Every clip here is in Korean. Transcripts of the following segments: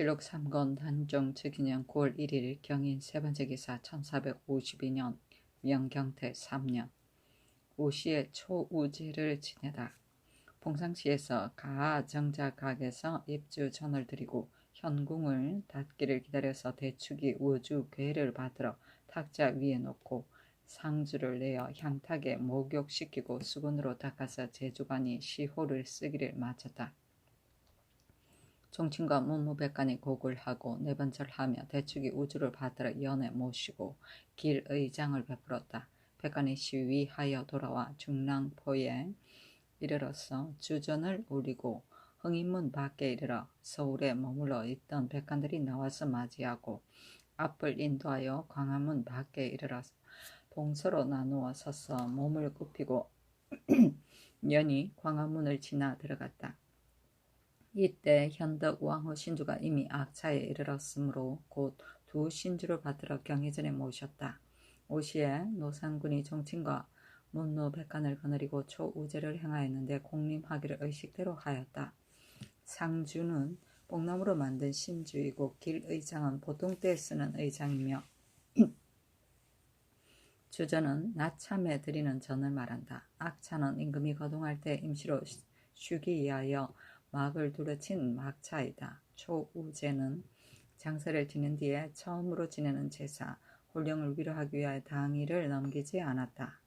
실록 3권 단종 즉위년 9월 1일 경인 세번째 기사 1452년 명경태 3년 오시에 초우제를 지내다. 봉상시에서 가하 정자각에서 입주 전을 드리고 현궁을 닫기를 기다려서 대축이 우주 괴를 받들어 탁자 위에 놓고 상주를 내어 향탁에 목욕시키고 수건으로 닦아서 제주관이 시호를 쓰기를 마쳤다. 종친과 문무백관이 곡을 하고 내번절하며 대축이 우주를 받들어 연에 모시고 길의장을 베풀었다. 백관이 시위하여 돌아와 중랑포에 이르러서 주전을 울리고 흥인문 밖에 이르러 서울에 머물러 있던 백관들이 나와서 맞이하고 앞을 인도하여 광화문 밖에 이르러서 동서로 나누어 서서 몸을 굽히고 연이 광화문을 지나 들어갔다. 이때 현덕 왕후 신주가 이미 악차에 이르렀으므로 곧 두 신주를 받들어 경의전에 모셨다. 오시에 노상군이 종친과 문노 백관을 거느리고 초우제를 행하였는데 공림하기를 의식대로 하였다. 상주는 뽕나무로 만든 신주이고 길의장은 보통 때에 쓰는 의장이며 주전은 낮참에 드리는 전을 말한다. 악차는 임금이 거동할 때 임시로 쉬기 위하여 막을 두르친 막차이다. 초우제는 장사를 지낸 뒤에 처음으로 지내는 제사, 혼령을 위로하기 위하여 당일을 넘기지 않았다.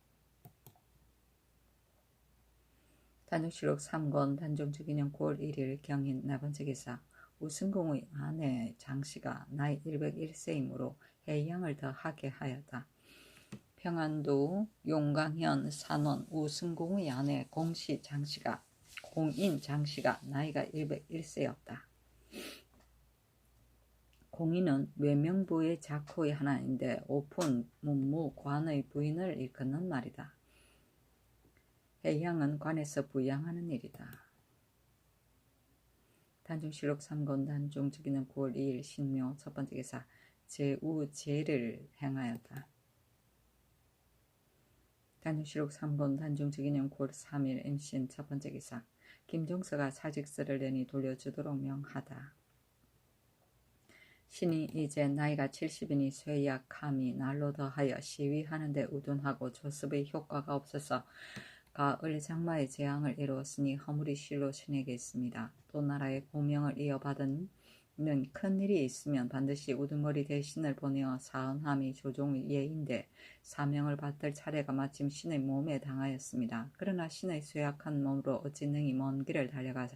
단종실록 3권 단종즉위년 9월 1일 경인 나번째 기사 우승공의 아내 장씨가 나이 101세이므로 해양을 더 하게 하였다. 평안도 용강현 산원 우승공의 아내 공시 장씨가 공인 장씨가 나이가 101세였다. 공인은 외명부의 작호의 하나인데 오픈 문무 관의 부인을 일컫는 말이다. 해양은 관에서 부양하는 일이다. 단종실록 3권 단종즉위년 9월 2일 신묘 첫번째 기사 제우제를 행하였다. 단종실록 3권 단종즉위년 9월 3일 임신 첫번째 기사 김종서가 사직서를 내니 돌려주도록 명하다. 신이 이제 나이가 70이니 쇠약함이 날로 더하여 시위하는데 우둔하고 조습의 효과가 없어서 가을 장마의 재앙을 이루었으니 허물이 실로 신에게 있습니다. 또 나라의 공명을 이어받은 큰 일이 있으면 반드시 우두머리 대신을 보내어 사은함이 조종의 예인데 사명을 받들 차례가 마침 신의 몸에 당하였습니다. 그러나 신의 쇠약한 몸으로 어찌 능히 먼 길을 달려가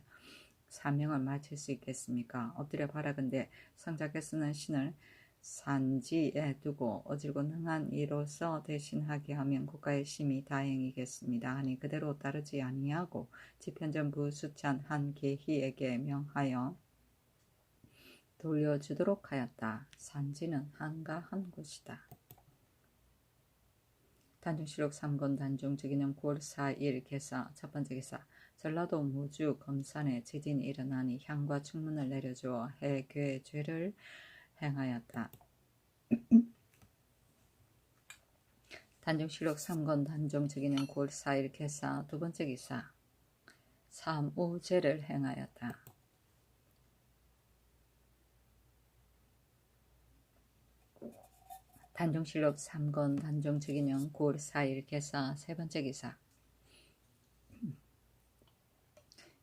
사명을 마칠 수 있겠습니까? 엎드려 바라건대 성자께서는 신을 산지에 두고 어질고 능한 이로서 대신하게 하면 국가의 심이 다행이겠습니다. 하니 그대로 따르지 아니하고 지편전부 수찬 한 계희에게 명하여 돌려주도록 하였다. 산지는 한가한 곳이다. 단종실록 3권 단종즉위년 9월 4일 개사 첫번째 기사 전라도 무주 검산에 지진이 일어나니 향과 충문을 내려주어 해괴죄를 행하였다. 단종실록 3권 단종즉위년 9월 4일 개사 두번째 기사 삼우죄를 행하였다. 단종실록 3권 단종즉위년 9월 4일 개사 세번째 기사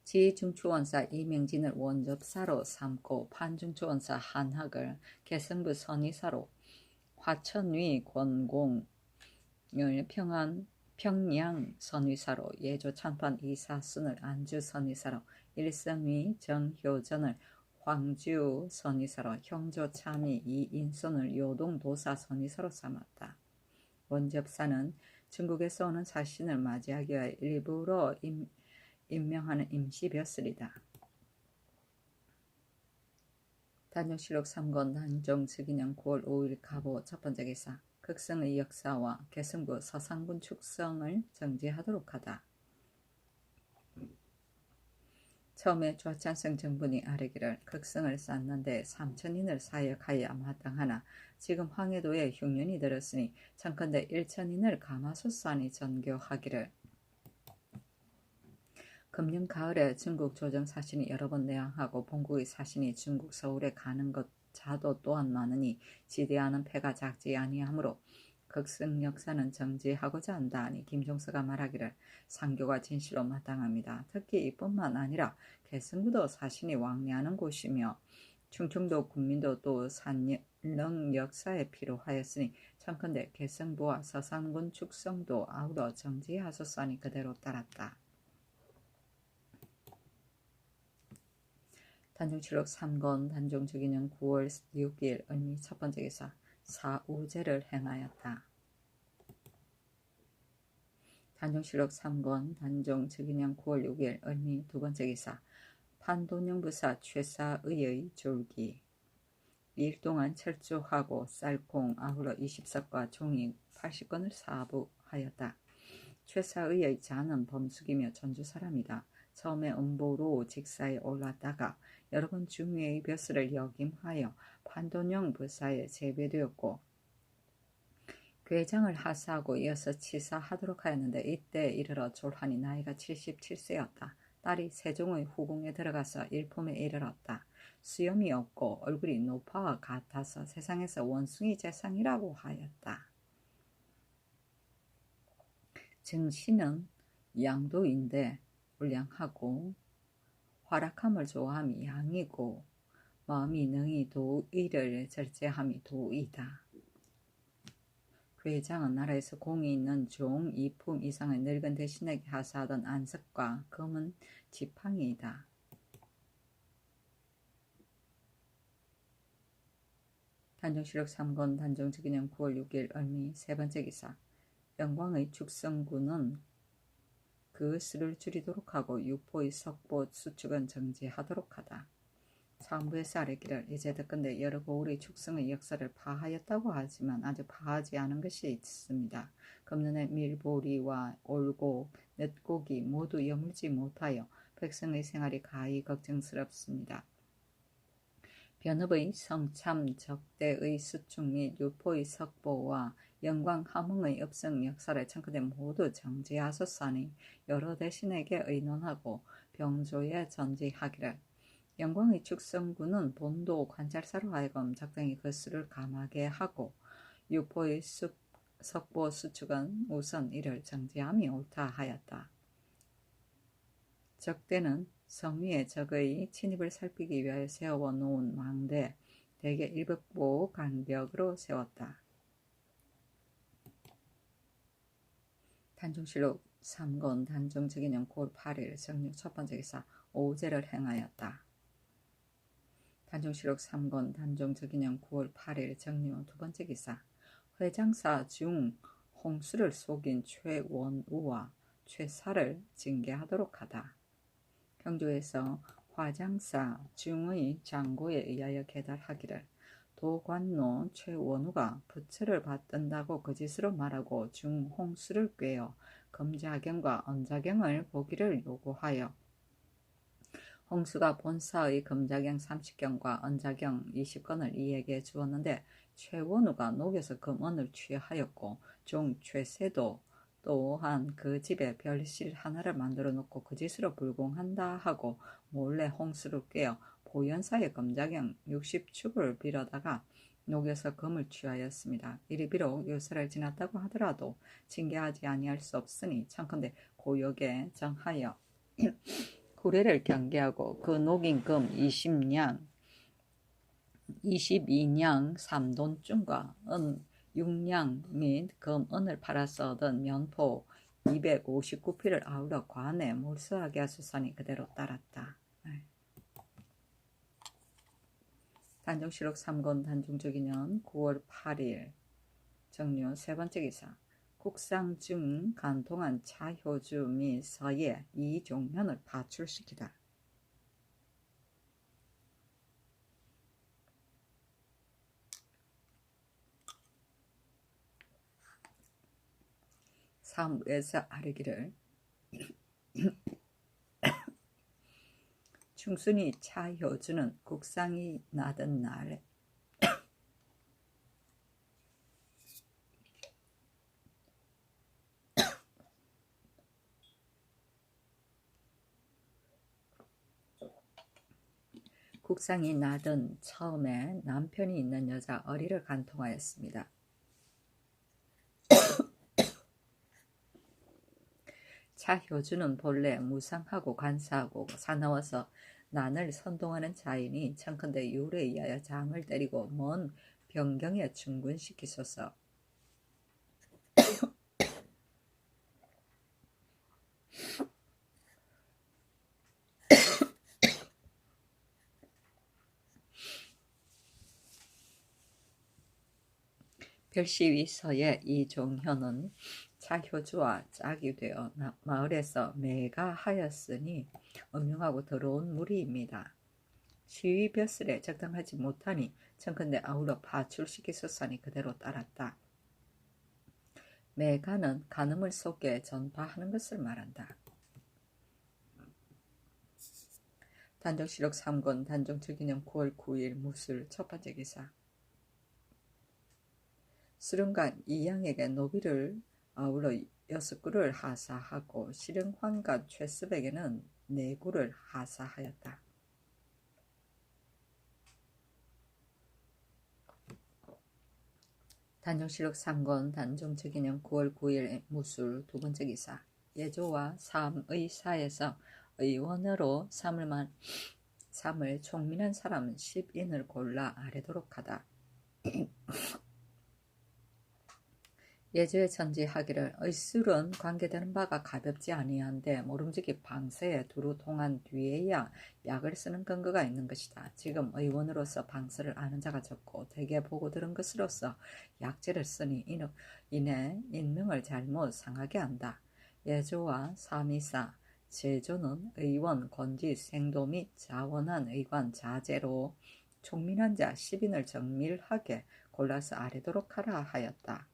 지중추원사 이명진을 원접사로 삼고 판중추원사 한학을 개성부 선의사로 화천위 권공을 평양 선의사로 예조 찬판 이사순을 안주 선의사로 일성위 정효전을 황주 선의사로 형조 참이 이인손을 요동 도사 선의사로 삼았다. 원접사는 중국에서 오는 사신을 맞이하기 위해 일부러 임명하는 임시벼슬이다. 단종실록 3권 단종즉위년 9월 5일 가보 첫번째 기사 극성의 역사와 개성부 서상군 축성을 정지하도록 하다. 처음에 좌찬성 정분이 아뢰기를 극성을 쌓는데 3천인을 사역하여야 마땅하나 지금 황해도에 흉년이 들었으니 청컨대 1천인을 가마솥 안이 전교하기를 금년 가을에 중국 조정 사신이 여러 번 내항하고 본국의 사신이 중국 서울에 가는 것 자도 또한 많으니 지대하는 패가 작지 아니하므로 극성 역사는 정지하고자 한다 하니 김종서가 말하기를 상교가 진실로 마땅합니다. 특히 이뿐만 아니라 개성구도 사신이 왕래하는 곳이며 충청도 군민도 또 산릉 역사에 필요하였으니 청컨대 개성부와 서산군 축성도 아우러 정지하소서 하니 그대로 따랐다. 단종실록 3권 단종주기년 9월 6일 을미 첫번째 기사 사우제를 행하였다. 단종실록 3권 단종주기년 9월 6일 을미 두번째 기사 판돈영부사 최사의의 졸기 2일 동안 철조하고 쌀콩 아우러 20석과 종이 80건을 사부하였다. 최사의의 자는 범숙이며 전주 사람이다. 처음에 음보로 직사에 올랐다가 여러 번 중위의 벼슬을 역임하여 판돈영 부사에 제배되었고 괴장을 하사하고 이어서 치사하도록 하였는데 이때 이르러 졸하니 나이가 77세였다. 딸이 세종의 후궁에 들어가서 일품에 이르렀다. 수염이 없고 얼굴이 노파와 같아서 세상에서 원숭이 재상이라고 하였다. 증신은 양도인데 울량하고 활악함을 좋아함이 양이고 마음이 능히 도의를 절제함이 도이다. 괴장은 나라에서 공이 있는 종 2품 이상의 늙은 대신에게 하사하던 안석과 검은 지팡이이다. 단종실록 3권 단종주기년 9월 6일 을미 세번째 기사 영광의 축성군은 그 수를 줄이도록 하고 육포의 석보 수축은 정지하도록 하다. 상부에서 아뢰기를 이제 듣건대 여러 고을의 축성의 역사를 파하였다고 하지만 아직 파하지 않은 것이 있습니다. 금년에 밀보리와 올고 넷고기 모두 여물지 못하여 백성의 생활이 가히 걱정스럽습니다. 변읍의 성참 적대의 수축 및 유포의 석보와 영광 함흥의 읍성 역사를 청컨대 모두 정지하소서 하니 여러 대신에게 의논하고 병조에 전지하기를 영광의 축성군은 본도 관찰사로 하여금 적당히 그 수를 감하게 하고 유포의 석보 수축은 우선 이를 정지함이 옳다 하였다. 적대는 성위에 적의 침입을 살피기 위하여 세워 놓은 망대 대개 1벽보 간벽으로 세웠다. 단종실록 3권 단종주기년 9월 8일 정육 첫번째 기사 오제를 행하였다. 단종실록 3권 단종주기년 9월 8일 정육 두번째 기사 회장사 중 홍수를 속인 최원우와 최사를 징계하도록 하다. 경주에서 화장사 중의 장고에 의하여 계달하기를 도관노 최원우가 부처를 받든다고 거짓으로 말하고 중홍수를 꿰어 검자경과 언자경을 보기를 요구하여 홍수가 본사의 검자경 30경과 언자경 20건을 이에게 주었는데 최원우가 녹여서 금언을 취하였고 종 최세도 또한 그 집에 별실 하나를 만들어 놓고 그 짓으로 불공한다 하고 몰래 홍수를 꿰어 보현사의 검자경 60축을 빌어다가 녹여서 금을 취하였습니다. 이리 비록 요새를 지났다고 하더라도 징계하지 아니할 수 없으니 청컨대 고역에 정하여 구례를 경계하고 그 녹인 금 20냥 22냥 3돈쯤과 은 6냥 및 금은을 팔아서 얻은 면포 259피를 아우러 관에 몰수하게 하소서니 그대로 따랐다. 단종실록 3권 단종주기년 9월 8일 정류 세번째 기사 국상증 간통한 차효주 및 서예 이종현을 파출시키다. 사무에서 아뢰기를 충순이 차효주는 국상이 나던 날에 국상이 나던 처음에 남편이 있는 여자 어리를 간통하였습니다. 차효주는 본래 무상하고 간사하고 사나워서 난을 선동하는 자이니 청컨대 율에 의하여 장을 때리고 먼 변경에 중군시키소서. 별시위서의 이종현은 차효주와 짝이 되어 마을에서 매가하였으니 음흉하고 더러운 무리입니다. 시위벼슬에 적당하지 못하니 청컨대 아울러 파출시키소서니 그대로 따랐다. 매가는 간음을 속에 전파하는 것을 말한다. 단정시록 3권 단정 7기년 9월 9일 무술 첫 번째 기사. 수령관 이양에게 노비를 아울러 6구를 하사하고 실령환관 최습에게는 4구를 하사하였다. 단정시록 3권 단정 즉위년 9월 9일 무술 두 번째 기사. 예조와 삼의사에서 의원으로 삼을 총민한 사람 10인을 골라 아래도록 하다. 예조의 천지하기를 의술은 관계되는 바가 가볍지 아니한데 모름지기 방세에 두루 통한 뒤에야 약을 쓰는 근거가 있는 것이다. 지금 의원으로서 방세를 아는 자가 적고 대개 보고 들은 것으로서 약제를 쓰니 이내 인명을 잘못 상하게 한다. 예조와 삼이사 제조는 의원, 권지, 생도 및 자원한 의관, 자제로 총민한 자 10인을 정밀하게 골라서 아래도록 하라 하였다.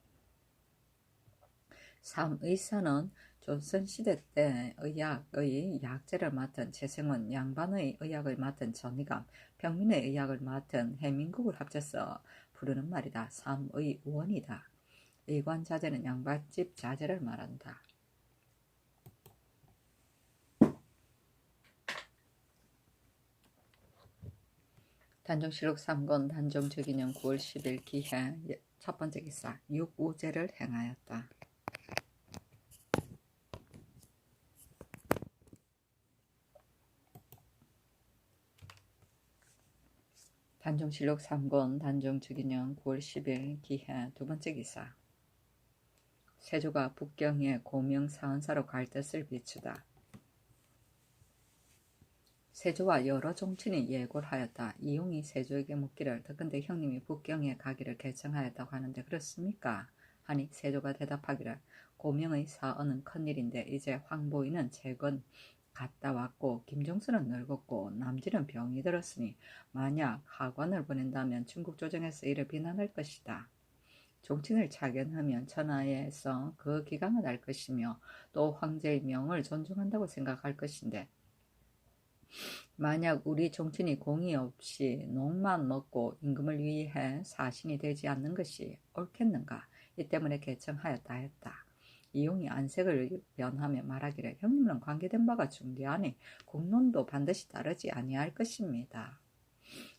삼의사는 조선시대 때 의학의 약제를 맡은 최승원, 양반의 의학을 맡은 전희감, 평민의 의학을 맡은 해민국을 합쳐서 부르는 말이다. 삼의원이다. 의관자제는 양반집 자제를 말한다. 단정시록 3권 단정 즉위년 9월 10일 기해 첫 번째 기사. 육우제를 행하였다. 단정실록 3권 단정 즉위년 9월 10일 기해 두 번째 기사. 세조가 북경에 고명 사은사로 갈 뜻을 비추다. 세조와 여러 종친이 예고를 하였다. 이용이 세조에게 묻기를 더근데 형님이 북경에 가기를 결정하였다고 하는데 그렇습니까? 하니 세조가 대답하기를 고명의 사언은 큰일인데 이제 황보이는 최근 갔다 왔고 김종수는 늙었고 남진은 병이 들었으니 만약 하관을 보낸다면 중국 조정에서 이를 비난할 것이다. 종친을 차견하면 천하에서 그 기강을 알 것이며 또 황제의 명을 존중한다고 생각할 것인데 만약 우리 종친이 공의 없이 농만 먹고 임금을 위해 사신이 되지 않는 것이 옳겠는가? 이 때문에 개청하였다 했다. 이용이 안색을 변하며 말하기를 형님은 관계된 바가 중대하니 국론도 반드시 따르지 아니할 것입니다.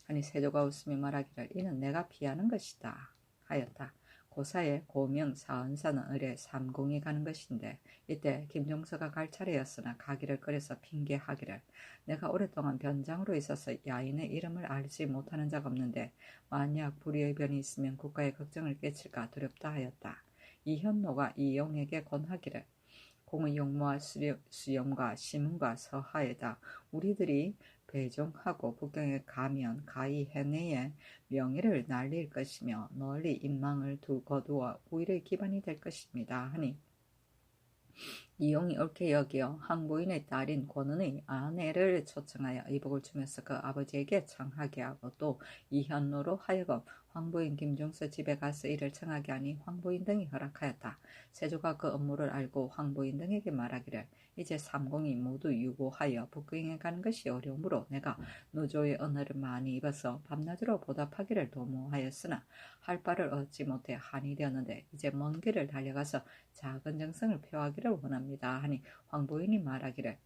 아니 세조가 웃으며 말하기를 이는 내가 피하는 것이다 하였다. 고사의 고명 사은사는 을에 삼공이 가는 것인데 이때 김종서가 갈 차례였으나 가기를 꺼려서 핑계하기를 내가 오랫동안 변장으로 있어서 야인의 이름을 알지 못하는 자가 없는데 만약 불의의 변이 있으면 국가에 걱정을 끼칠까 두렵다 하였다. 이현노가 이용에게 권하기를 공의 용모와 수염과 시문과 서하에다 우리들이 배종하고 북경에 가면 가히 해내에 명예를 날릴 것이며 널리 인망을 거두어 우일의 기반이 될 것입니다 하니 이용이 옳게 여기어 항부인의 딸인 권은의 아내를 초청하여 의복을 주면서 그 아버지에게 청하게 하고 또 이현노로 하여금 황부인 김종서 집에 가서 이를 청하게 하니 황부인 등이 허락하였다. 세조가 그 업무를 알고 황부인 등에게 말하기를 이제 삼공이 모두 유고하여 북경에 가는 것이 어려우므로 내가 노조의 언어를 많이 입어서 밤낮으로 보답하기를 도모하였으나 할 바를 얻지 못해 한이 되었는데 이제 먼 길을 달려가서 작은 정성을 표하기를 원합니다 하니 황부인이 말하기를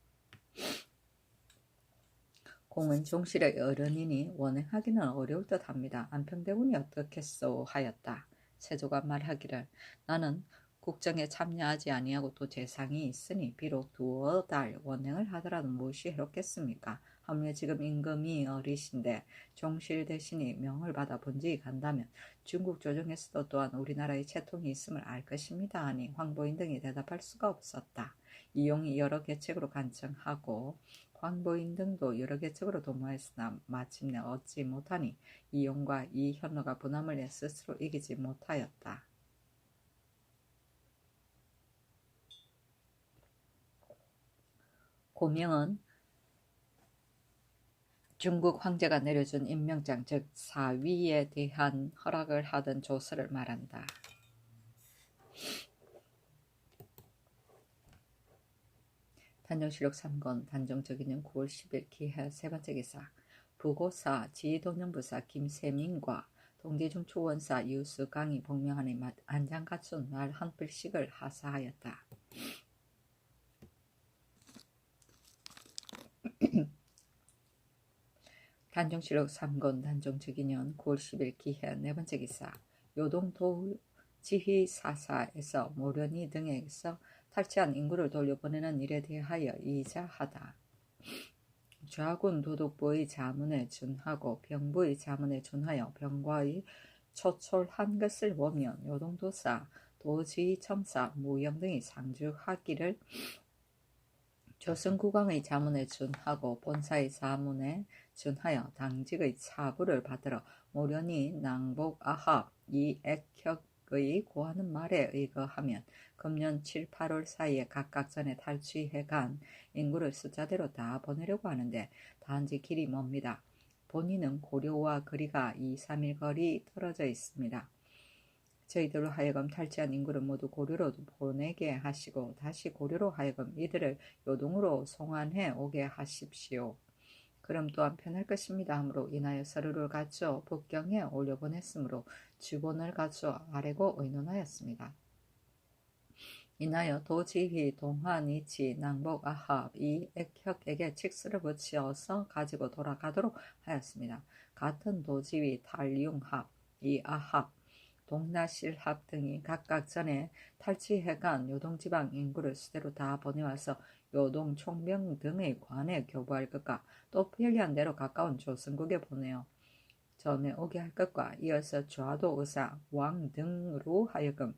공은 종실의 어른이니 원행하기는 어려울 듯합니다. 안평대군이 어떻겠소 하였다. 세조가 말하기를 나는 국정에 참여하지 아니하고 또 재상이 있으니 비록 두어 달 원행을 하더라도 무엇이 해롭겠습니까? 하물며 지금 임금이 어리신데 종실 대신이 명을 받아 본직이 간다면 중국 조정에서도 또한 우리나라의 채통이 있음을 알 것입니다 하니 황보인 등이 대답할 수가 없었다. 이용이 여러 계책으로 간청하고 황보인 등도 여러 계책으로 도모했으나 마침내 얻지 못하니 이용과 이현로가 분함을 내 스스로 이기지 못하였다. 고명은 중국 황제가 내려준 임명장 즉 사위에 대한 허락을 하던 조서를 말한다. 단정실록 3권 단정적인년 9월 10일 기해 세번째 기사 부고사 지도령부사 김세민과 동대중 초원사 유수강이 복명하니 안장갖춘 날 한필씩을 하사하였다. 단정실록 3권 단정적인년 9월 10일 기해 네번째 기사 요동도지휘사사에서 모련이 등에서 탈취한 인구를 돌려보내는 일에 대하여 이자하다. 좌군 도독부의 자문에 준하고 병부의 자문에 준하여 병과의 초촐한 것을 보면 요동도사, 도지휘청사, 무영 등이 상주하기를 조선국왕의 자문에 준하고 본사의 자문에 준하여 당직의 차부를 받들어 모련이 낭복아합 이액혁의 고하는 말에 의거하면 금년 7, 8월 사이에 각각 전에 탈취해간 인구를 숫자대로 다 보내려고 하는데 단지 길이 멉니다. 본인은 고려와 거리가 2, 3일 거리 떨어져 있습니다. 저희들로 하여금 탈취한 인구를 모두 고려로 보내게 하시고 다시 고려로 하여금 이들을 요동으로 송환해 오게 하십시오. 그럼 또한 편할 것입니다 하므로 인하여 서류를 갖추어 북경에 올려보냈으므로 주본을 갖추어 아래고 의논하였습니다. 인하여 도지휘 동환이치 낭복아합 이 액혁에게 칙서를 붙여서 가지고 돌아가도록 하였습니다. 같은 도지휘 탈융합 이 아합 동나실합 등이 각각 전에 탈취해간 요동지방 인구를 수대로 다 보내와서 요동 총병 등의 관에 교부할 것과 또 편리한 대로 가까운 조선국에 보내어 전에 오게 할 것과 이어서 좌도 의사 왕 등으로 하여금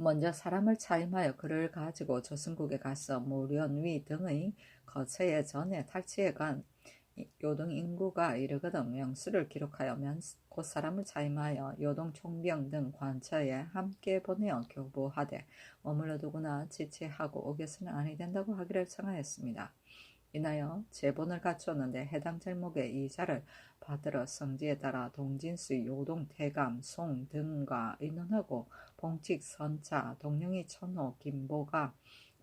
먼저 사람을 차임하여 그를 가지고 조선국에 가서 모련위 등의 거처에 전에 탈취해간 요동 인구가 이르거든 명수를 기록하여 곧 사람을 차임하여 요동 총병 등 관처에 함께 보내어 교부하되 머물러 두거나 지체하고 오게서는 아니 된다고 하기를 청하였습니다. 인하여 제본을 갖추었는데 해당 제목의 이자를 받들어 성지에 따라 동진수 요동 대감 송 등과 의논하고 봉칙 선차 동령이 천호 김보가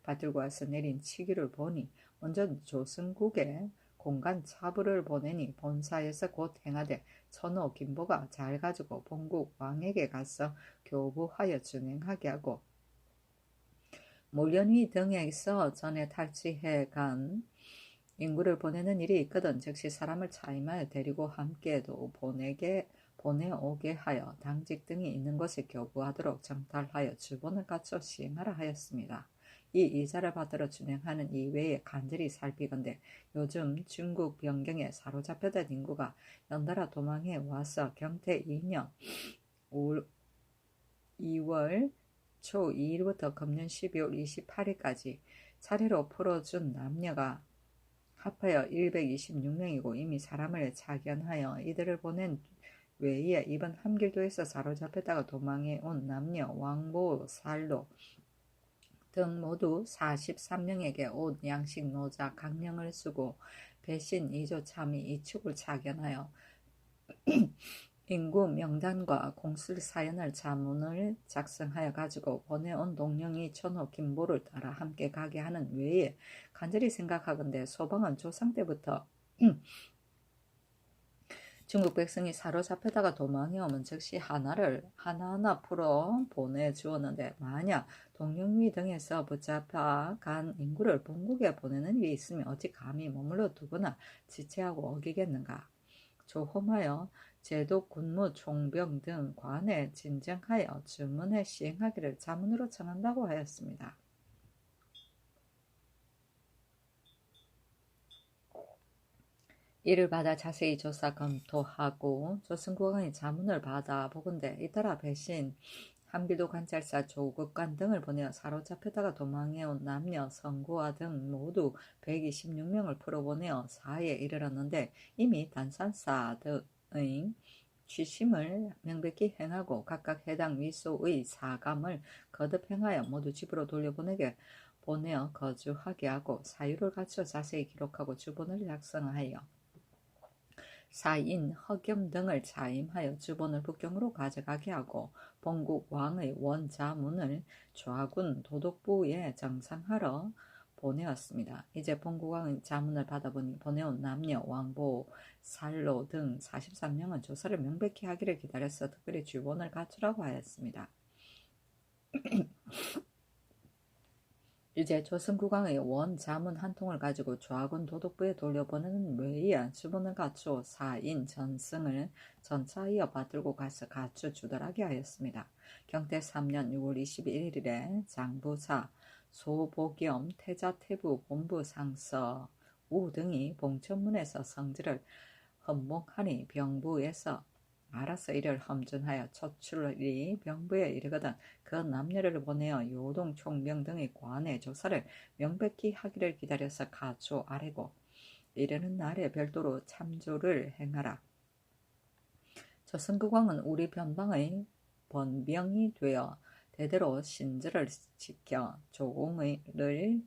받들고 와서 내린 치기를 보니 먼저 조선국에 공간 차부를 보내니 본사에서 곧 행하되 천호 김보가 잘 가지고 본국 왕에게 가서 교부하여 준행하게 하고 모련위 등에서 전에 탈취해간 인구를 보내는 일이 있거든 즉시 사람을 차임하여 데리고 함께도 보내오게 하여 당직 등이 있는 곳에 교부하도록 정탈하여 주본을 갖춰 시행하라 하였습니다. 이 이자를 받들어 준행하는 이외에 간절히 살피건대 요즘 중국 변경에 사로잡혀던 인구가 연달아 도망해 와서 경태 2년 2월 초 2일부터 금년 12월 28일까지 차례로 풀어준 남녀가 합하여 126명이고 이미 사람을 차견하여 이들을 보낸 외에 이번 함길도에서 사로잡혔다가 도망해 온 남녀 왕보 살로 등 모두 43명에게 옷, 양식, 노자, 강령을 쓰고 배신, 이조, 참의, 이축을 차견하여 인구 명단과 공술 사연을 자문을 작성하여 가지고 보내온 동령이 천호 김보를 따라 함께 가게 하는 외에 간절히 생각하건대 소방은 조상 때부터 중국 백성이 사로잡혀다가 도망해오면 즉시 하나하나 풀어 보내주었는데 만약 동령위 등에서 붙잡아 간 인구를 본국에 보내는 일이 있으면 어찌 감히 머물러 두거나 지체하고 어기겠는가. 조홈하여 제독 군무 총병 등 관에 진정하여 주문해 시행하기를 자문으로 청한다고 하였습니다. 이를 받아 자세히 조사 검토하고 조선국왕이 자문을 받아 보건대 잇따라 배신 함길도 관찰사 조국관 등을 보내어 사로잡혔다가 도망해온 남녀 성구와 등 모두 126명을 풀어보내어 사에 이르렀는데 이미 단산사 등의 취심을 명백히 행하고 각각 해당 위소의 사감을 거듭 행하여 모두 집으로 돌려보내게 보내어 거주하게 하고 사유를 갖춰 자세히 기록하고 주본을 작성하여 사인, 허겸 등을 자임하여 주본을 북경으로 가져가게 하고 본국 왕의 원자문을 좌군 도독부에 정상하러 보내었습니다. 이제 본국 왕의 자문을 받아보니 보내온 남녀, 왕보, 살로 등 43명은 조사를 명백히 하기를 기다려서 특별히 주본을 갖추라고 하였습니다. 이제 조선국왕의 원자문 한 통을 가지고 좌군 도독부에 돌려보내는 외에 주본을 갖추어 사인 전승을 전차하여 받들고 가서 갖추 주달하게 하였습니다. 경태 3년 6월 21일에 장부사 소보겸 태자태부 본부 상서 우 등이 봉천문에서 성지를 헌목하니 병부에서 알아서 이를 험준하여 초출이 병부에 이르거든 그 남녀를 보내어 요동 총병 등의 관의 조사를 명백히 하기를 기다려서 가초 아래고 이르는 날에 별도로 참조를 행하라. 조선국왕은 우리 변방의 번병이 되어 대대로 신절을 지켜 조공을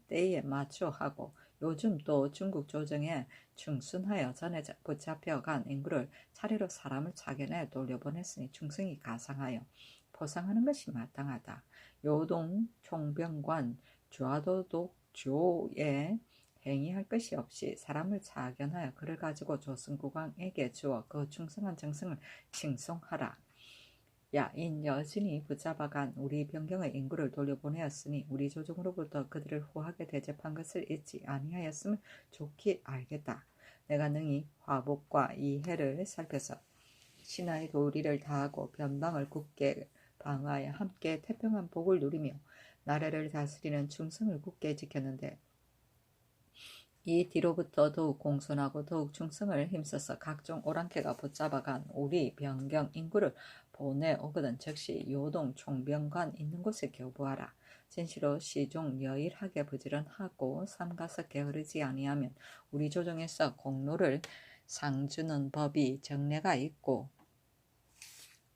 때에 맞춰 하고 요즘 또 중국 조정에 충순하여 전에 붙잡혀간 인구를 차례로 사람을 차견해 돌려보냈으니 충성이 가상하여 포상하는 것이 마땅하다. 요동 총병관 좌도독조에 행위할 것이 없이 사람을 차견하여 그를 가지고 조선국왕에게 주어 그 충성한 정성을 칭송하라. 야인 여진이 붙잡아간 우리 병경의 인구를 돌려보내었으니 우리 조정으로부터 그들을 후하게 대접한 것을 잊지 아니하였음을 좋게 알겠다. 내가 능히 화복과 이해를 살펴서 신하의 도리를 다하고 변방을 굳게 방어하여 함께 태평한 복을 누리며 나라를 다스리는 충성을 굳게 지켰는데 이 뒤로부터 더욱 공손하고 더욱 충성을 힘써서 각종 오랑캐가 붙잡아간 우리 병경 인구를 보내오거든 즉시 요동 총병관 있는 곳에 교부하라. 진시로 시종 여일하게 부지런하고 삼가서 게으르지 아니하면 우리 조정에서 공로를 상주는 법이 정례가 있고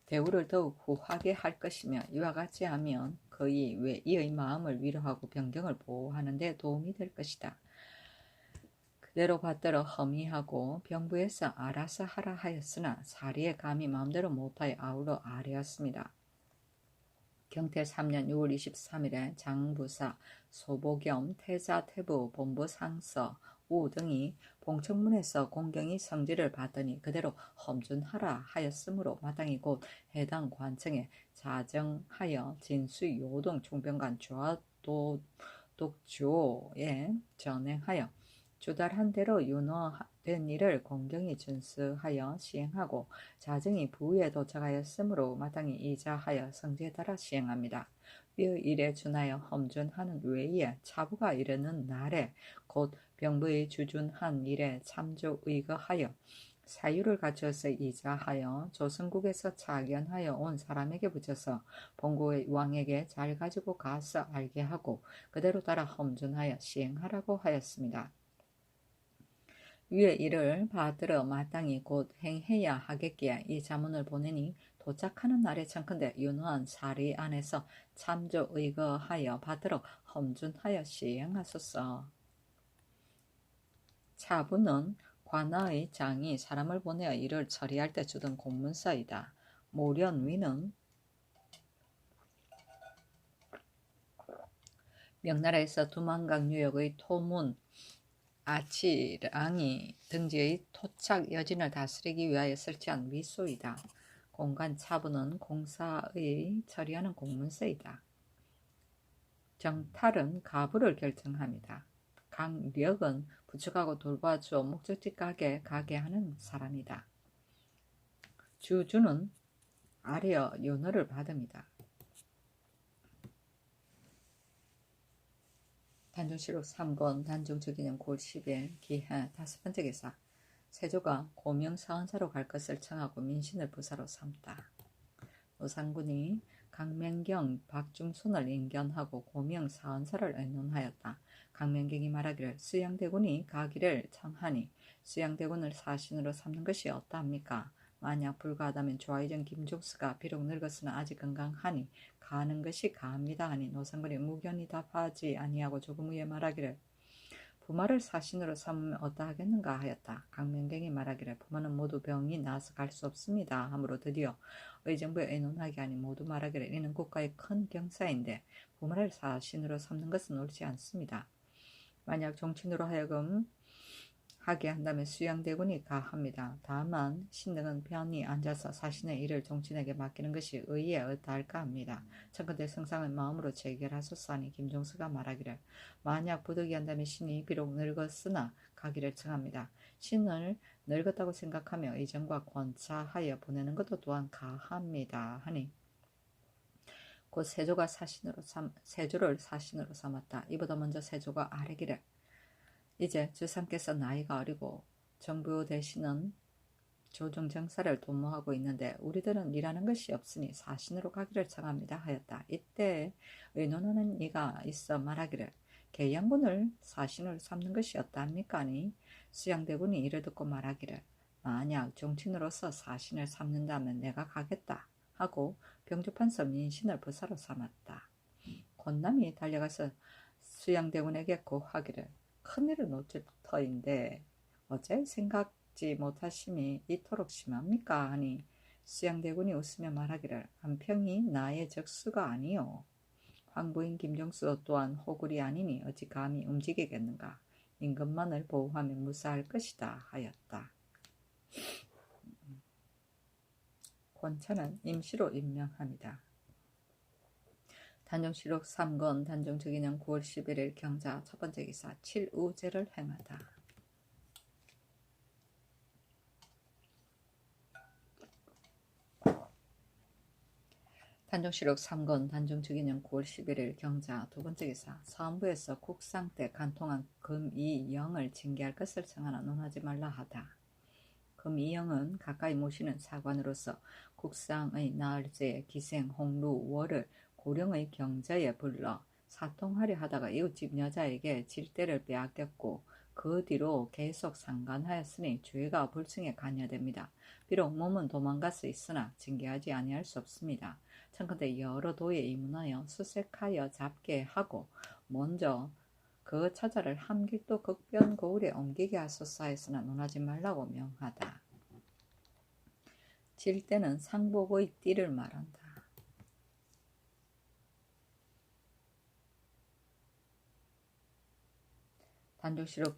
대우를 더욱 후하게 할 것이며 이와 같이 하면 그의 이의 마음을 위로하고 병경을 보호하는 데 도움이 될 것이다. 그대로 받들어 허미하고 병부에서 알아서 하라 하였으나 사리에 감히 마음대로 못하여 아울러 아뢰었습니다. 경태 3년 6월 23일에 장부사 소보겸 태자태부 본부상서 우 등이 봉청문에서 공경이 성지를 받더니 그대로 험준하라 하였으므로 마땅히 곧 해당 관청에 자정하여 진수 요동 총병관 좌도독조에 전행하여 주달한 대로 윤허된 일을 공경히 준수하여 시행하고 자정이 부위에 도착하였으므로 마땅히 이자하여 성지에 따라 시행합니다. 위의 일에 준하여 험준하는 외에 차부가 이르는 날에 곧 병부의 주준한 일에 참조 의거하여 사유를 갖춰서 이자하여 조선국에서 차견하여 온 사람에게 붙여서 본국의 왕에게 잘 가지고 가서 알게 하고 그대로 따라 험준하여 시행하라고 하였습니다. 위의 일을 받들어 마땅히 곧 행해야 하겠기에 이 자문을 보내니 도착하는 날에 청컨대 윤호한 사리 안에서 참조 의거하여 받들어 험준하여 시행하소서. 차부는 관아의 장이 사람을 보내어 일을 처리할 때 주던 공문서이다. 모련위는 명나라에서 두만강 유역의 토문 아치랑이 등지의 토착 여진을 다스리기 위하여 설치한 미소이다. 공간 차분은 공사의 처리하는 공문서이다. 정탈은 가부를 결정합니다. 강력은 부축하고 돌봐주어 목적지 가게 하는 사람이다. 주주는 아뢰어 윤허를 받습니다. 단종실록 3권 단종주기년 9월 10일 기해 5번째 기사. 세조가 고명사헌사로 갈 것을 청하고 민신을 부사로 삼다. 노상군이 강명경, 박중손을 인견하고 고명사헌사를 의논하였다. 강명경이 말하기를 수양대군이 가기를 청하니 수양대군을 사신으로 삼는 것이 어떠합니까? 만약 불가하다면 조아이정 김종수가 비록 늙었으나 아직 건강하니 가는 것이 가합니다 하니 노상군이 무견히 답하지 아니하고 조금 후에 말하기를 부마를 사신으로 삼으면 어떠하겠는가 하였다. 강명경이 말하기를 부마는 모두 병이 나서 갈 수 없습니다 하므로 드디어 의정부에 의논하게 하니 모두 말하기를 이는 국가의 큰 경사인데 부마를 사신으로 삼는 것은 옳지 않습니다. 만약 정친으로 하여금 하게 한다면 수양대군이 가합니다. 다만 신등은 편히 앉아서 사신의 일을 정친에게 맡기는 것이 의에 어떠할까 합니다. 청컨대 성상을 마음으로 체결하소서 하니 김종수가 말하기를 만약 부득이한다면 신이 비록 늙었으나 가기를 청합니다. 신을 늙었다고 생각하며 의정과 권차하여 보내는 것도 또한 가합니다 하니 곧 세조를 사신으로 삼았다. 이보다 먼저 세조가 아뢰기를 이제 주상께서 나이가 어리고 정부 대신은 조정 정사를 도모하고 있는데 우리들은 일하는 것이 없으니 사신으로 가기를 청합니다 하였다. 이때 의논하는 이가 있어 말하기를 계양군을 사신으로 삼는 것이 어떠합니까 하니 수양대군이 이를 듣고 말하기를 만약 정친으로서 사신을 삼는다면 내가 가겠다 하고 병조판서 민신을 부사로 삼았다. 권남이 달려가서 수양대군에게 고하기를 큰일을 놓칠 터인데 어째 생각지 못하심이 이토록 심합니까 하니 수양대군이 웃으며 말하기를 안평이 나의 적수가 아니요 황부인 김종수 또한 호굴이 아니니 어찌 감히 움직이겠는가. 임금만을 보호하면 무사할 것이다 하였다. 권차는 임시로 임명합니다. 단종실록 3권 단종주기년 9월 11일 경자 첫번째 기사. 칠우제를 행하다. 단종실록 3권 단종주기년 9월 11일 경자 두번째 기사. 사헌부에서 국상 때 간통한 금이영을 징계할 것을 청하나 논하지 말라 하다. 금이영은 가까이 모시는 사관으로서 국상의 나흘째 기생 홍루 월을 고령의 경자에 불러 사통하려 하다가 이웃집 여자에게 질대를 빼앗겼고 그 뒤로 계속 상관하였으니 죄가 불승에 관여됩니다. 비록 몸은 도망갈 수 있으나 징계하지 아니할 수 없습니다. 청컨대 여러 도에 입문하여 수색하여 잡게 하고 먼저 그 처자를 함길도 극변 고을에 옮기게 하소서 하였으나 논하지 말라고 명하다. 질대는 상복의 띠를 말한다. 단종실록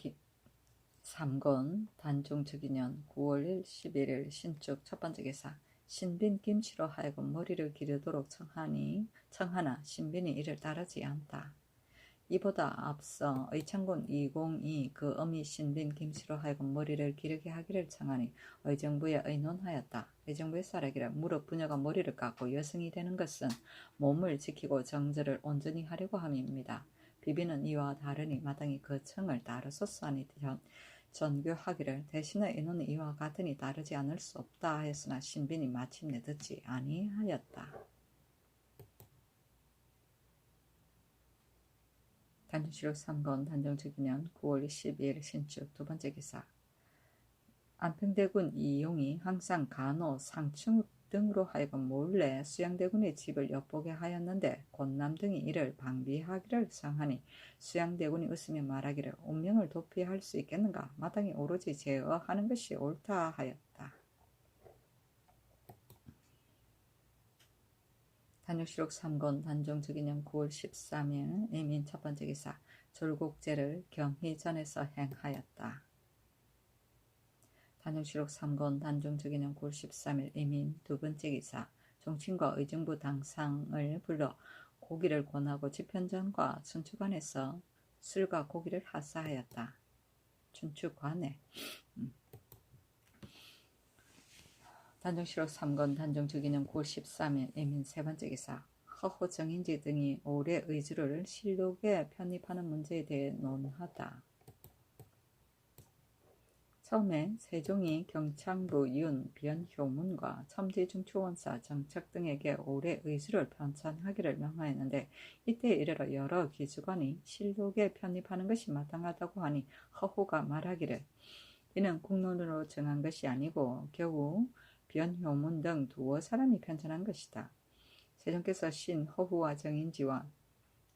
3권 단종특위년 9월 11일 신축 첫번째 기사. 신빈 김씨로 하여금 머리를 기르도록 청하나 신빈이 이를 따르지 않다. 이보다 앞서 의창군 202 그 어미 신빈 김씨로 하여금 머리를 기르게 하기를 청하니 의정부에 의논하였다. 의정부에서 아뢰기를 무릇 부녀가 머리를 깎고 여성이 되는 것은 몸을 지키고 정절을 온전히 하려고 함입니다. 비비는 이와 다르니 마땅히 그 청을 따르소서 하니 전교하기를 대신에 의논은 이와 같으니 따르지 않을 수 없다 하였으나 신빈이 마침내 듣지 아니하였다. 단종실록 3권 단종특위년 9월 12일 신축 두번째 기사. 안평대군 이용이 항상 간호, 상충 등으로 하여금 몰래 수양대군의 집을 엿보게 하였는데 권남 등이 이를 방비하기를 청하니 수양대군이 웃으며 말하기를 운명을 도피할 수 있겠는가. 마땅히 오로지 제어하는 것이 옳다 하였다. 단종실록 3권 단종특위년 9월 13일 이민 첫번째 기사. 졸곡제를 경희전에서 행하였다. 단종실록 3권 단종특위는 9월 13일 이민 두 번째 기사 종친과 의정부 당상을 불러 고기를 권하고 집현전과 춘추관에서 술과 고기를 하사하였다. 춘추관에 단종실록 3권 단종특위는 9월 13일 이민 세 번째 기사 허호 정인지 등이 올해 의주를 실록에 편입하는 문제에 대해 논하다. 처음에 세종이 경창부 윤 변효문과 첨지중추원사 정책 등에게 올해 의주를 편찬하기를 명하였는데 이때 이르러 여러 기주관이 실록에 편입하는 것이 마땅하다고 하니 허호가 말하기를 이는 국론으로 정한 것이 아니고 겨우 변효문 등 두어 사람이 편찬한 것이다. 세종께서 신 허후와 정인지와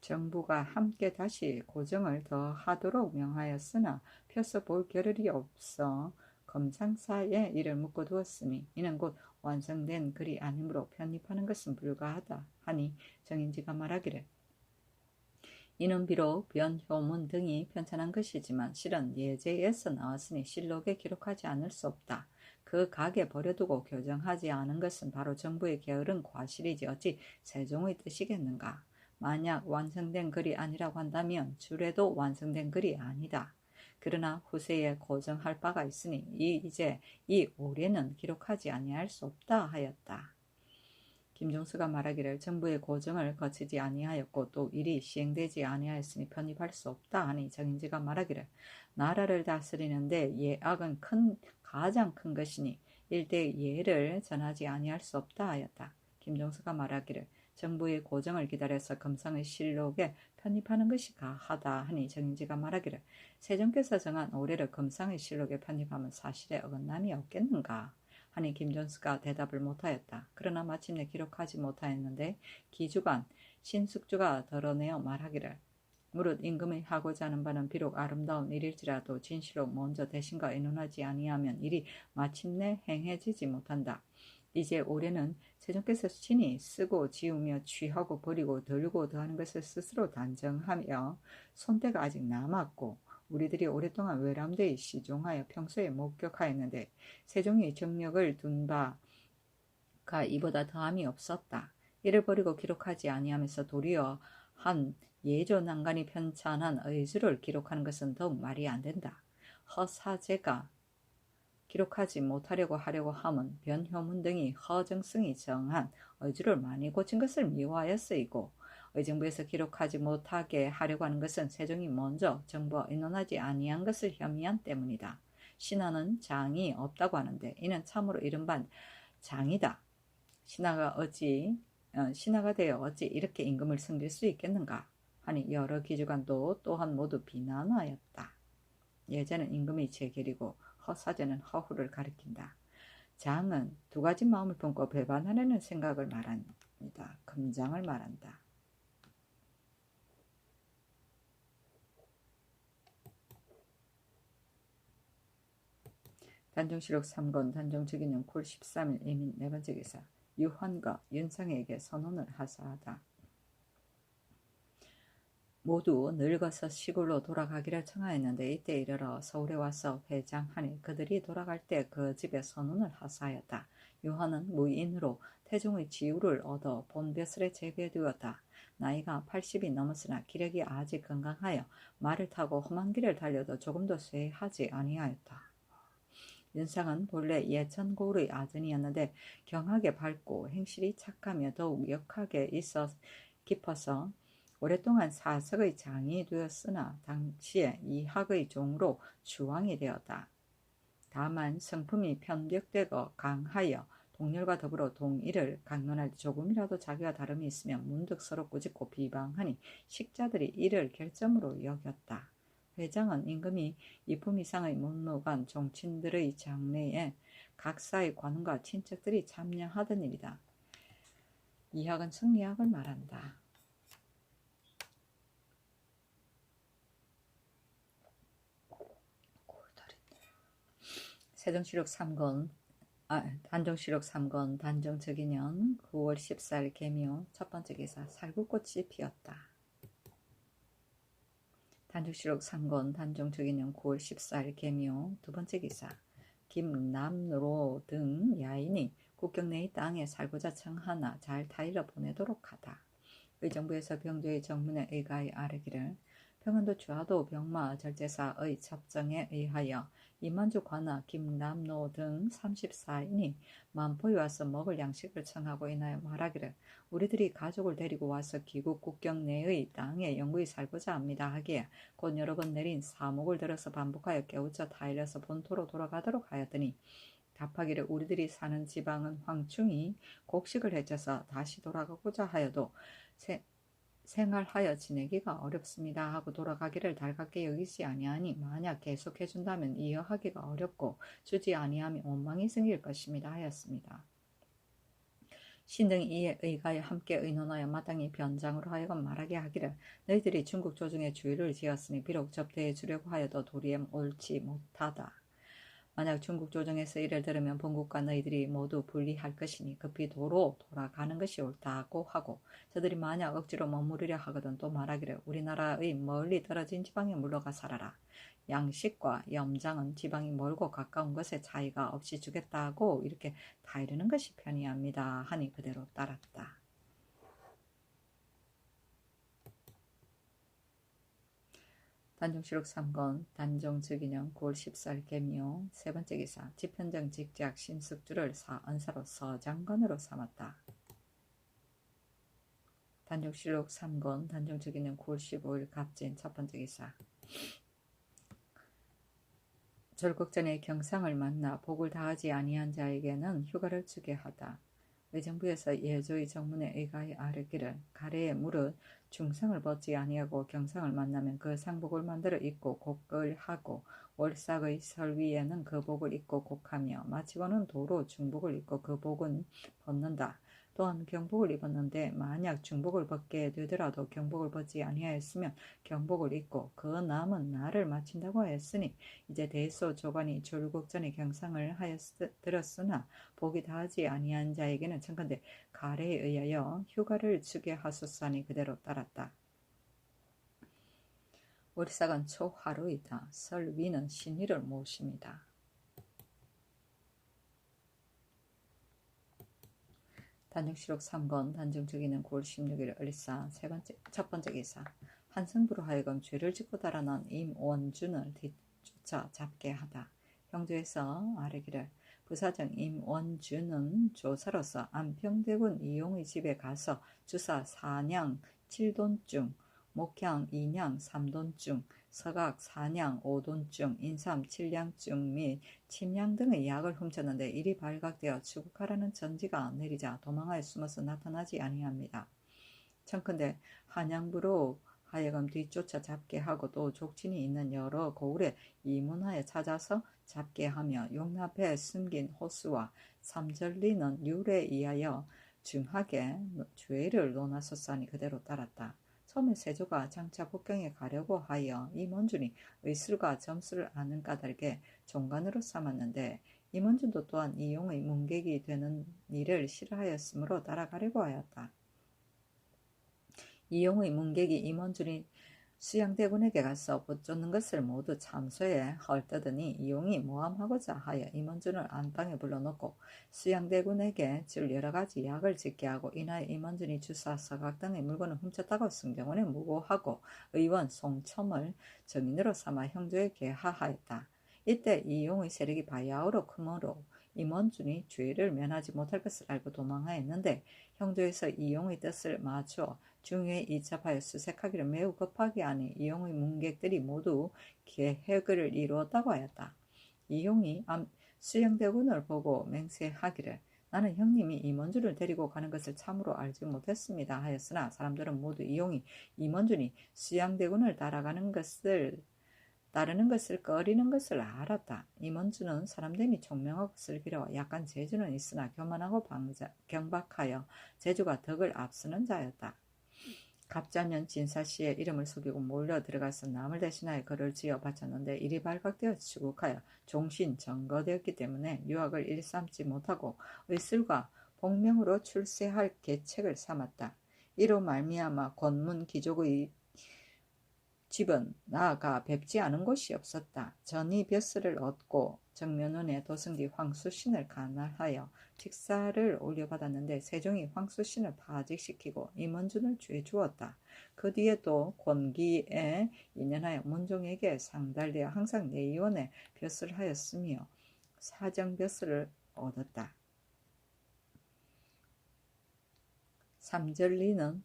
정부가 함께 다시 고정을 더 하도록 명하였으나 펴서 볼 겨를이 없어 검상사에 이를 묶어두었으니 이는 곧 완성된 글이 아니므로 편입하는 것은 불가하다 하니 정인지가 말하기를 이는 비록 변효문 등이 편찬한 것이지만 실은 예제에서 나왔으니 실록에 기록하지 않을 수 없다. 그 각에 버려두고 교정하지 않은 것은 바로 정부의 게으른 과실이지 어찌 세종의 뜻이겠는가. 만약 완성된 글이 아니라고 한다면 주례도 완성된 글이 아니다. 그러나 후세에 고정할 바가 있으니 이제 이 올해는 기록하지 아니할 수 없다 하였다. 김종수가 말하기를 정부의 고정을 거치지 아니하였고 또 일이 시행되지 아니하였으니 편입할 수 없다 하니 정인지가 말하기를 나라를 다스리는데 예악은 가장 큰 것이니 일대 예를 전하지 아니할 수 없다 하였다. 김종수가 말하기를 정부의 고정을 기다려서 검상의 실록에 편입하는 것이 가하다 하니 정인지가 말하기를 세종께서 정한 올해를 검상의 실록에 편입하면 사실에 어긋남이 없겠는가 하니 김종수가 대답을 못하였다. 그러나 마침내 기록하지 못하였는데 기주관 신숙주가 덜어내어 말하기를 무릇 임금이 하고자 하는 바는 비록 아름다운 일일지라도 진실로 먼저 대신과 의논하지 아니하면 일이 마침내 행해지지 못한다. 이제 올해는 세종께서 친히 쓰고 지우며 취하고 버리고 덜고 더하는 것을 스스로 단정하며 손때가 아직 남았고 우리들이 오랫동안 외람되이 시종하여 평소에 목격하였는데 세종이 정력을 둔 바가 이보다 더함이 없었다. 이를 버리고 기록하지 아니하면서 도리어 한 예조 난간이 편찬한 의주를 기록하는 것은 더욱 말이 안 된다. 허사제가 기록하지 못하려고 하려고 함은 변효문 등이 허정승이 정한 의주를 많이 고친 것을 미워하여 쓰이고 의정부에서 기록하지 못하게 하려고 하는 것은 세종이 먼저 정부와 의논하지 아니한 것을 혐의한 때문이다. 신하는 장이 없다고 하는데 이는 참으로 이른바 장이다. 신하가 되어 어찌 이렇게 임금을 섬길 수 있겠는가 하니 여러 기주관도 또한 모두 비난하였다. 예제는 임금이 제결이고 허사제는 허후를 가리킨다. 장은 두 가지 마음을 품고 배반하려는 생각을 말합니다. 금장을 말한다. 단종실록 3권 단종특위는 9월 13일 이민 네 번째 기사 유환과 윤상에게 선언을 하사하다. 모두 늙어서 시골로 돌아가기를 청하였는데 이때 이르러 서울에 와서 회장하니 그들이 돌아갈 때 그 집에 선언을 하사하였다. 유환은 무인으로 태종의 지우를 얻어 본벼슬에 재배되었다. 나이가 80이 넘었으나 기력이 아직 건강하여 말을 타고 험한 길을 달려도 조금도 쇠하지 아니하였다. 윤상은 본래 예천고을의 아들이었는데 경하게 밝고 행실이 착하며 더욱 역하게 깊어서 오랫동안 사석의 장이 되었으나 당시에 이학의 종으로 주왕이 되었다. 다만 성품이 편벽되고 강하여 동렬과 더불어 동일을 강론할 때 조금이라도 자기와 다름이 있으면 문득 서로 꾸짖고 비방하니 식자들이 이를 결점으로 여겼다. 회장은 임금이 이품 이상의 문무관 종친들의 장례에 각사의 관원과 친척들이 참여하던 일이다. 이학은 성리학을 말한다. 세종실록 3권 단종실록 3권 단종특위년 9월 14일 개묘 첫 번째 기사 살구꽃이 피었다. 단축실록 3권 단종특위는 9월 14일 개묘. 두 번째 기사. 김남로 등 야인이 국경 내의 땅에 살고자 청하나 잘 타일러 보내도록 하다. 의정부에서 병조의 정문에 의가에 아뢰기를 평안도 주하도 병마 절제사의 첩정에 의하여 이만주 관아 김남로 등 34인이 만포에 와서 먹을 양식을 청하고 인하여 말하기를 우리들이 가족을 데리고 와서 기국 국경 내의 땅에 영구히 살고자 합니다 하기에 곧 여러 번 내린 사목을 들어서 반복하여 깨우쳐 타일러서 본토로 돌아가도록 하였더니 답하기를 우리들이 사는 지방은 황충이 곡식을 해쳐서 다시 돌아가고자 하여도 생활하여 지내기가 어렵습니다 하고 돌아가기를 달갑게 여기지 아니하니 만약 계속해준다면 이어하기가 어렵고 주지 아니하면 원망이 생길 것입니다 하였습니다. 신등이 이에 의가에 함께 의논하여 마땅히 변장으로 하여금 말하게 하기를 너희들이 중국 조정에 주의를 지었으니 비록 접대해 주려고 하여도 도리에 옳지 못하다. 만약 중국 조정에서 이를 들으면 본국과 너희들이 모두 분리할 것이니 급히 도로 돌아가는 것이 옳다고 하고 저들이 만약 억지로 머무르려 하거든 또 말하기를 우리나라의 멀리 떨어진 지방에 물러가 살아라. 양식과 염장은 지방이 멀고 가까운 것에 차이가 없이 주겠다고 이렇게 타이르는 것이 편이합니다 하니 그대로 따랐다. 단종실록 3권 단종즉위년 9월 14일 개묘. 세 번째 기사. 지편정 직작 신숙주를 언사로 서장관으로 삼았다. 단종실록 3권 단종즉위년 9월 15일 갑진. 첫 번째 기사. 절곡전에 경상을 만나 복을 다하지 아니한 자에게는 휴가를 주게 하다. 의정부에서 예조의 정문에 의가에 아뢰기를 가래의 물은 중상을 벗지 아니하고 경상을 만나면 그 상복을 만들어 입고 곡을 하고 월삭의 설 위에는 그 복을 입고 곡하며 마치고는 도로 중복을 입고 그 복은 벗는다. 또한 경복을 입었는데 만약 중복을 벗게 되더라도 경복을 벗지 아니하였으면 경복을 입고 그 남은 날을 마친다고 하였으니 이제 대소 조관이 졸국전에 경상을 하였들었으나 복이 다하지 아니한 자에게는 청컨대 가래에 의하여 휴가를 주게 하소서하니 그대로 따랐다. 월삭은 초하루이다. 설 위는 신의를 모십니다. 단종실록 3권 단종특위는 9월 16일 을사. 첫 번째 기사. 한성부로 하여금 죄를 짓고 달아난 임원준을 뒤쫓아 잡게 하다. 형조에서 아뢰기를 부사장 임원준은 조사로서 안평대군 이용의 집에 가서 주사 4냥 7돈중, 목향 2냥 3돈중, 서각 4냥 5돈중, 인삼 7냥중 및 침량 등의 약을 훔쳤는데 일이 발각되어 추국하라는 전지가 내리자 도망하여 숨어서 나타나지 아니합니다. 청컨대 한양부로 하여금 뒤쫓아 잡게 하고 또 족친이 있는 여러 고을에 이문하여 찾아서 잡게 하며 용납해 숨긴 호수와 삼절리는 율에 의하여 중하게 죄를 논하소서하니 그대로 따랐다. 처음에 세조가 장차 북경에 가려고 하여 임원준이 의술과 점수를 아는 까닭에 종관으로 삼았는데 임원준도 또한 이용의 문객이 되는 일을 싫어하였으므로 따라가려고 하였다. 이용의 문객이 임원준이 수양대군에게 가서 붙쫓는 것을 모두 참소해 헐떠더니 이용이 모함하고자 하여 임원준을 안방에 불러놓고 수양대군에게 줄 여러가지 약을 짓게 하고 이나에 임원준이 주사 서각 등의 물건을 훔쳤다고 승정원에 무고하고 의원 송첨을 증인으로 삼아 형조에 계하하였다. 이때 이용의 세력이 바야흐로 크므로 임원준이 죄를 면하지 못할 것을 알고 도망하였는데 형조에서 이용의 뜻을 맞추어 중요에 이첩하여 수색하기를 매우 급하게 하니 이용의 문객들이 모두 계획을 이루었다고 하였다. 이용이 수양대군을 보고 맹세하기를 나는 형님이 임원준을 데리고 가는 것을 참으로 알지 못했습니다 하였으나 사람들은 모두 이용이 임원준이 수양대군을 따르는 것을 꺼리는 것을 알았다. 임원준은 사람됨이 총명하고 슬기로워 약간 재주는 있으나 교만하고 경박하여 재주가 덕을 앞서는 자였다. 갑자년 진사씨의 이름을 속이고 몰려 들어가서 남을 대신하여 글을 지어 바쳤는데 일이 발각되어 추국하여 종신 점거되었기 때문에 유학을 일삼지 못하고 의술과 복명으로 출세할 계책을 삼았다. 이로 말미암아 권문 귀족의 집은 나아가 뵙지 않은 곳이 없었다. 전이 벼슬을 얻고 정면원의 도승기 황수신을 간할하여 직사를 올려받았는데 세종이 황수신을 파직시키고 임원준을 죄주었다. 그 뒤에 또 권기에 인연하여 문종에게 상달되어 항상 내의원에 벼슬을 하였으며 사정벼슬을 얻었다. 삼절리는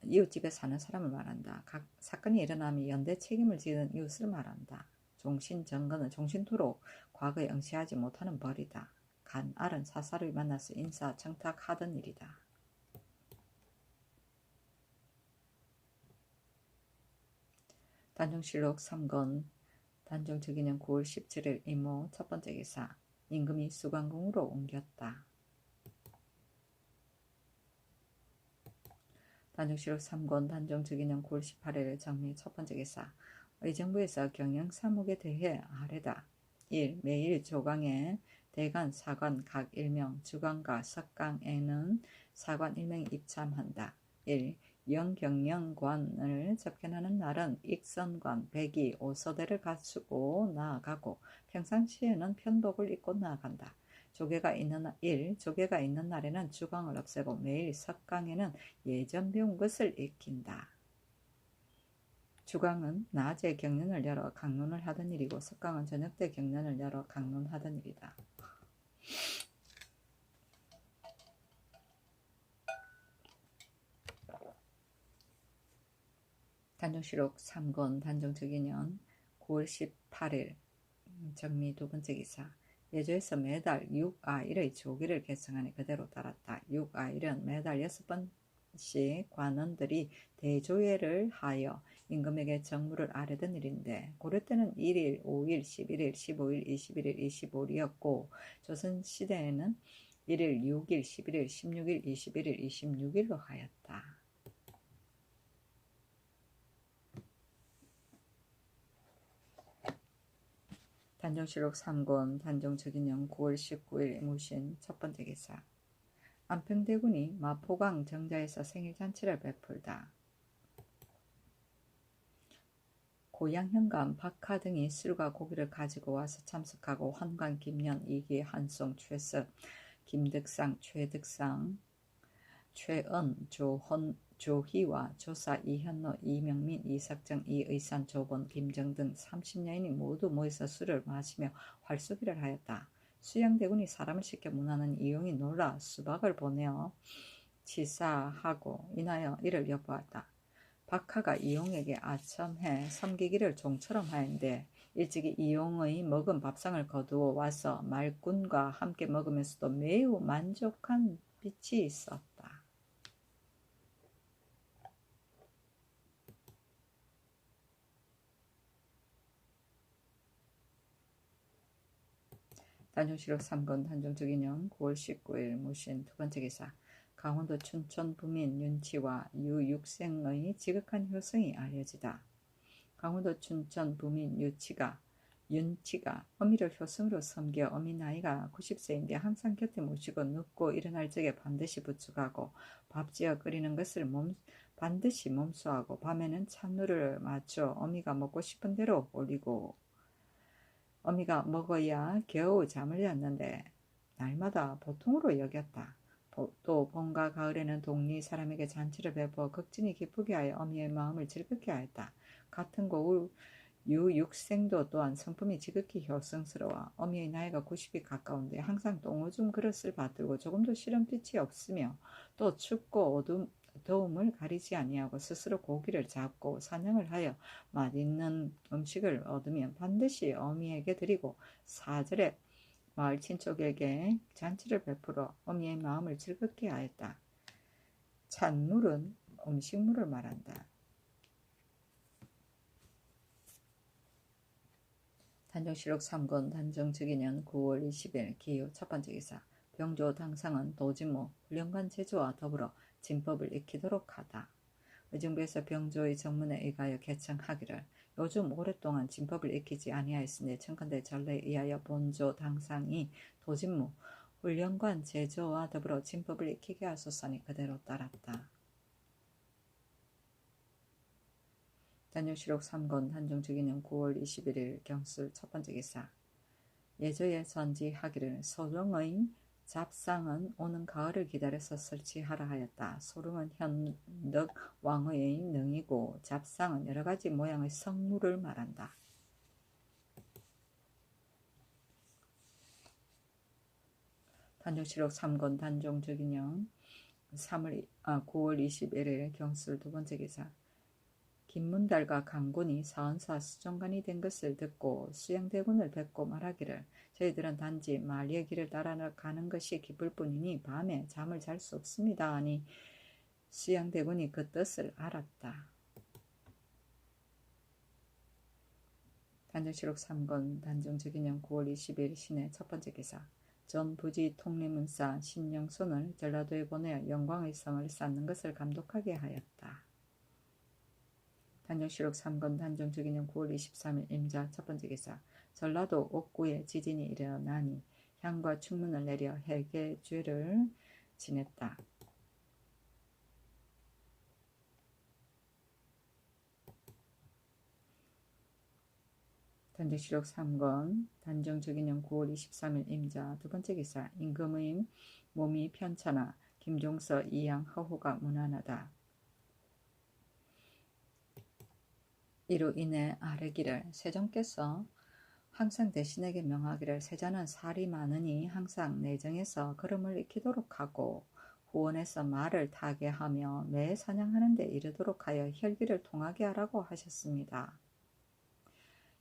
이웃집에 사는 사람을 말한다. 각 사건이 일어나면 연대 책임을 지는 이웃을 말한다. 종신정건은 종신토록 과거에 응시하지 못하는 벌이다. 간알은 사사를 만나서 인사 청탁하던 일이다. 단종실록 3권 단종특위는 9월 17일 이모 첫 번째 기사 임금이 수관궁으로 옮겼다. 단종실록 3권 단종특위는 9월 18일 정리 첫 번째 기사 의정부에서 경영사목에 대해 아래다. 1. 매일 조강에 대관, 사관 각 1명, 주관과 석강에는 사관 1명이 입참한다. 1. 영경영관을 접견하는 날은 익선관, 백이, 오서대를 갖추고 나아가고 평상시에는 편복을 입고 나아간다. 조계가 있는 날에는 주광을 없애고 매일 석강에는 예전 배운 것을 익힌다. 주광은 낮에 경련을 열어 강론을 하던 일이고 석강은 저녁 때 경련을 열어 강론하던 일이다. 단종실록 3권 단종특위년 9월 18일 정미 두 번째 기사 예조에서 매달 6아일의 조기를 개정하니 그대로 따랐다. 6아일은 매달 6번씩 관원들이 대조회를 하여 임금에게 정무를 아뢰던 일인데 고려 때는 1일, 5일, 11일, 15일, 21일, 25일이었고 조선시대에는 1일, 6일, 11일, 16일, 21일, 26일로 하였다. 단종실록 3권 단종특위년 9월 19일 무신 첫 번째 기사 안평대군이 마포강 정자에서 생일잔치를 베풀다. 고향 현감 박하 등이 술과 고기를 가지고 와서 참석하고 환관, 김연, 이기, 한송, 최석, 김득상, 최득상, 최은, 조희와 조사, 이현노, 이명민, 이석정, 이의산, 조본, 김정 등 30여인이 모두 모여서 술을 마시며 활쏘기를 하였다. 수양대군이 사람을 시켜 문하는 이용이 놀라 수박을 보내어 치사하고 인하여 이를 엿보았다. 박하가 이용에게 아첨해 섬기기를 종처럼 하였는데 일찍이 이용의 먹은 밥상을 거두어 와서 말꾼과 함께 먹으면서도 매우 만족한 빛이 있었다. 단종실록 3권 단종특위년 9월 19일 무신 두 번째 기사 강원도 춘천 부민 윤치와 유육생의 지극한 효성이 알려지다. 강원도 춘천 부민 윤치가 어미를 효성으로 섬겨 어미 나이가 90세인데 항상 곁에 모시고 눕고 일어날 적에 반드시 부축하고 밥 지어 끓이는 것을 반드시 몸수하고 밤에는 찬물을 맞춰 어미가 먹고 싶은 대로 올리고 어미가 먹어야 겨우 잠을 잤는데 날마다 보통으로 여겼다. 또 봄과 가을에는 동리 사람에게 잔치를 베풀어 극진히 기쁘게 하여 어미의 마음을 즐겁게 하였다. 같은 고울 유육생도 또한 성품이 지극히 효성스러워 어미의 나이가 90이 가까운데 항상 똥오줌 그릇을 받들고 조금도 시름빛이 없으며 또 춥고 더움을 가리지 아니하고 스스로 고기를 잡고 사냥을 하여 맛있는 음식을 얻으면 반드시 어미에게 드리고 사절에 마을 친척에게 잔치를 베풀어 어미의 마음을 즐겁게 하였다. 찬물은 음식물을 말한다. 단종실록 3권 단종특위년 9월 20일 기호 첫 번째 기사 병조 당상은 도지모 훈련관 제조와 더불어 진법을 익히도록 하다. 의정부에서 병조의 정문에 의하여 개청하기를 요즘 오랫동안 진법을 익히지 아니하였으니 청컨대 전례에 의하여 본조 당상이 도진무 훈련관 제조와 더불어 진법을 익히게 하소서니 그대로 따랐다. 단정시록 3권 단정주기년 9월 21일 경술 첫 번째 기사. 예저에 전지하기를 소룡의 잡상은 오는 가을을 기다려서 설치하라 하였다. 소룡은 현덕 왕의 능이고 잡상은 여러가지 모양의 성물을 말한다. 단정시록 3권 단정주기년 9월 21일 경술 두 번째 기사. 김문달과 강군이 사헌사 수정관이 된 것을 듣고 수양대군을 뵙고 말하기를 저희들은 단지 만리의 길을 따라가는 것이 기쁠 뿐이니 밤에 잠을 잘 수 없습니다 하니 수양대군이 그 뜻을 알았다. 단정시록 3권 단정주기년 9월 20일 신의 첫 번째 기사. 전 부지 통리문사 신영손을 전라도에 보내어 영광의 성을 쌓는 것을 감독하게 하였다. 단정시록 3권 단정주기년 9월 23일 임자 첫 번째 기사. 전라도 옥구에 지진이 일어나니 향과 충문을 내려 해계죄를 지냈다. 단정시록 3권 단정주기년 9월 23일 임자 두 번째 기사. 임금의 몸이 편찮아 김종서 이양 허후가 무난하다. 이로 인해 아뢰기를 세종께서 항상 대신에게 명하기를 세자는 살이 많으니 항상 내정에서 걸음을 익히도록 하고 후원에서 말을 타게 하며 매 사냥하는 데 이르도록 하여 혈기를 통하게 하라고 하셨습니다.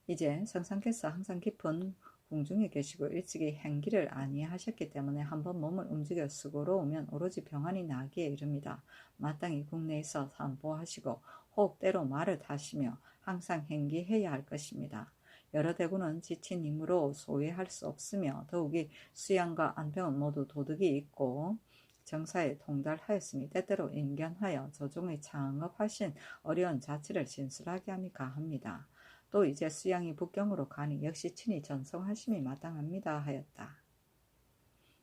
이제 성상께서 항상 깊은 궁중에 계시고 일찍이 행기를 아니하셨기 때문에 한번 몸을 움직여 수고로우면 오로지 병환이 나기에 이릅니다. 마땅히 국내에서 산보하시고 혹 때로 말을 타시며 항상 행기해야 할 것입니다. 여러 대군은 지친 힘으로 소외할 수 없으며 더욱이 수양과 안병은 모두 도덕이 있고 정사에 통달하였으니 때때로 인견하여 조종의 창업하신 어려운 자치를 진술하게 함이 가합니다. 또 이제 수양이 북경으로 가니 역시 친히 전송하심이 마땅합니다 하였다.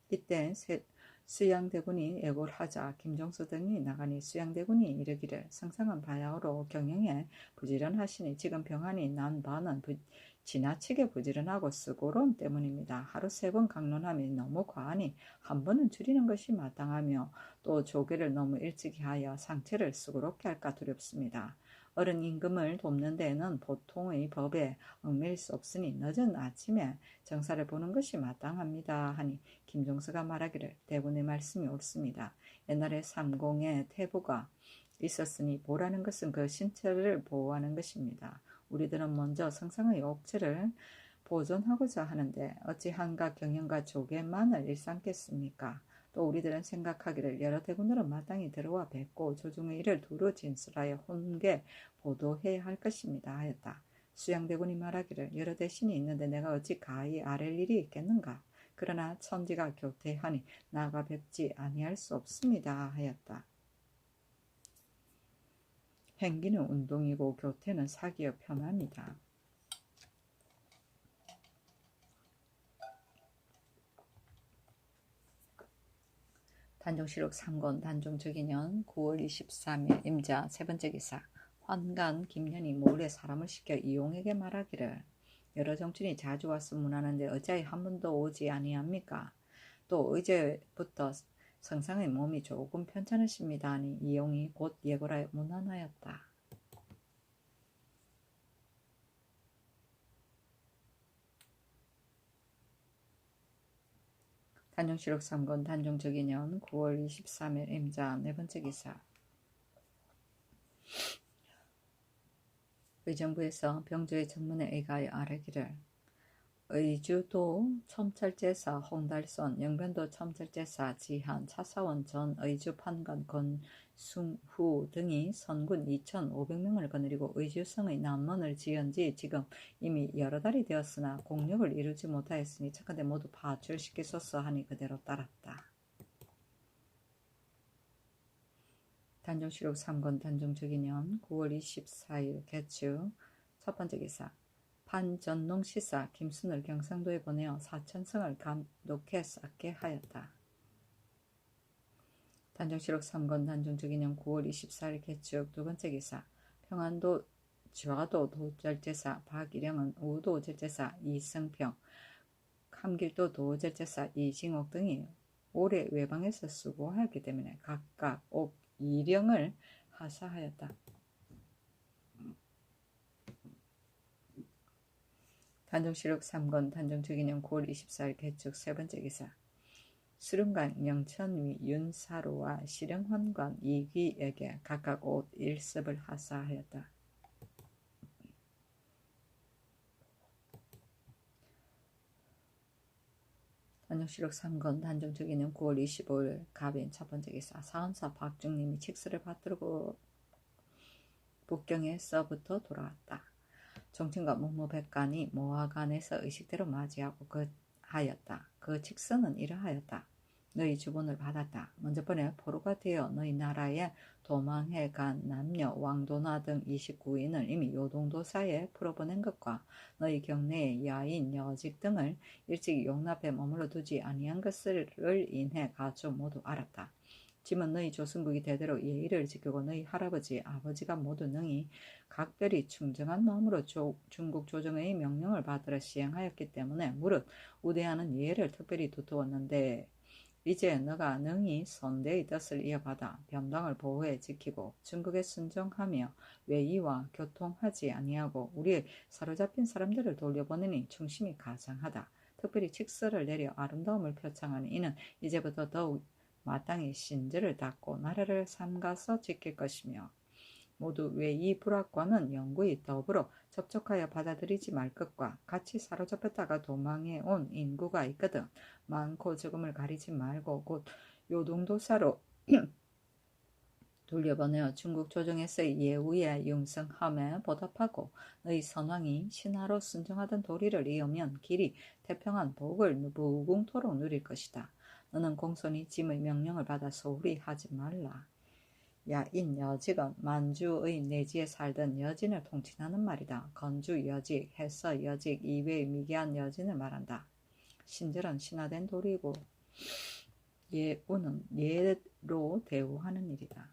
이때 수양대군이 예고를 하자 김종서 등이 나가니 수양대군이 이르기를 성상은 바야흐로 경영에 부지런하시니 지금 병환이 난 바는 지나치게 부지런하고 수고로움 때문입니다. 하루 3번 강론함이 너무 과하니 한 번은 줄이는 것이 마땅하며 또 조계를 너무 일찍 하여 상체를 수고롭게 할까 두렵습니다. 어른 임금을 돕는 데에는 보통의 법에 얽매일 수 없으니 늦은 아침에 정사를 보는 것이 마땅합니다 하니 김종서가 말하기를 대군의 말씀이 옳습니다. 옛날에 삼공에 태부가 있었으니 보라는 것은 그 신체를 보호하는 것입니다. 우리들은 먼저 성상의 옥체를 보존하고자 하는데 어찌 한가 경영과 조계만을 일삼겠습니까? 또 우리들은 생각하기를 여러 대군으로 마땅히 들어와 뵙고 조중의 일을 두루 진술하여 혼계 보도해야 할 것입니다 하였다. 수양대군이 말하기를 여러 대신이 있는데 내가 어찌 가히 아랠 일이 있겠는가? 그러나 천지가 교태하니 나가 뵙지 아니할 수 없습니다 하였다. 행기는 운동이고 교태는 사기여 편합니다. 단정시록 3권 단정주기년 9월 23일 임자 세 번째 기사. 환관 김년이 몰래 사람을 시켜 이용에게 말하기를 여러 정춘이 자주 와서 문하는데 어찌하여 한 번도 오지 아니합니까? 또 어제부터 성상의 몸이 조금 편찮으십니다 하니 이용이 곧 예고라여 문안하였다. 단정시록 3권 단정주기년 9월 23일 임자 네 번째 기사. 의정부에서 병조의 전문에 의가하여 아뢰기를 의주도 첨철제사 홍달선 영변도 첨철제사 지한 차사원 전 의주 판관 권승후 등이 선군 2,500명을 거느리고 의주성의 남문을 지은지 지금 이미 여러 달이 되었으나 공력을 이루지 못하였으니 착한데 모두 파출시키소서 하니 그대로 따랐다. 단정시록 3권 단정주기년 9월 24일 개축 첫 번째 기사. 판전농 시사 김순을 경상도에 보내어 4,000성을 감독해 쌓게 하였다. 단정시록 3권 단정주기년 9월 24일 개축 두 번째 기사. 평안도 좌도 도절제사 박일영은 우도절제사 이승평, 함길도 도절제사 이징옥 등이 오래 외방에서 수고하였기 때문에 각각 옥 이령을 하사하였다. 단종실록 3권 단종특인년 9월 24일 개축 세 번째 기사. 수릉관 영천위 윤사로와 실영환관 이귀에게 각각 옷 1습을 하사하였다. 단종실록 3권 단종특인년 9월 25일 갑인 첫 번째 기사. 사헌사 박중님이 칙서를 받들고 북경에서부터 돌아왔다. 정친과 문무백관이 모화관에서 의식대로 맞이하고 하였다. 그 칙서는 이러하였다. 너희 주본을 받았다. 먼저번에 포로가 되어 너희 나라에 도망해 간 남녀 왕도나 등 29인을 이미 요동도사에 풀어보낸 것과 너희 경내의 야인, 여직 등을 일찍 용납해 머물러 두지 아니한 것을 인해 가족 모두 알았다. 짐은 너희 조승국이 대대로 예의를 지키고 너희 할아버지, 아버지가 모두 능히 각별히 충정한 마음으로 중국 조정의 명령을 받들어 시행하였기 때문에 무릇 우대하는 예를 특별히 두두었는데 이제 너가 능히 선대의 뜻을 이어받아 변방을 보호해 지키고 중국에 순종하며 외의와 교통하지 아니하고 우리의 사로잡힌 사람들을 돌려보내니 충심이 가장하다. 특별히 칙서를 내려 아름다움을 표창하니 이는 이제부터 더욱 마땅히 신절을 닦고 나라를 삼가서 지킬 것이며 모두 외이 불악과는 영구히 더불어 접촉하여 받아들이지 말 것과 같이 사로잡혔다가 도망해 온 인구가 있거든 많고 적음을 가리지 말고 곧 요동도사로 돌려보내어 중국 조정에서의 예우에 융성함에 보답하고 너희 선왕이 신하로 순종하던 도리를 이으면 길이 태평한 복을 무궁토록 누릴 것이다. 너는 공손히 짐의 명령을 받아 소홀히 하지 말라. 야인 여직은 만주의 내지에 살던 여진을 통칭하는 말이다. 건주 여직, 해서 여직 이외의 미개한 여진을 말한다. 신절은 신화된 도리이고 예우는 예로 대우하는 일이다.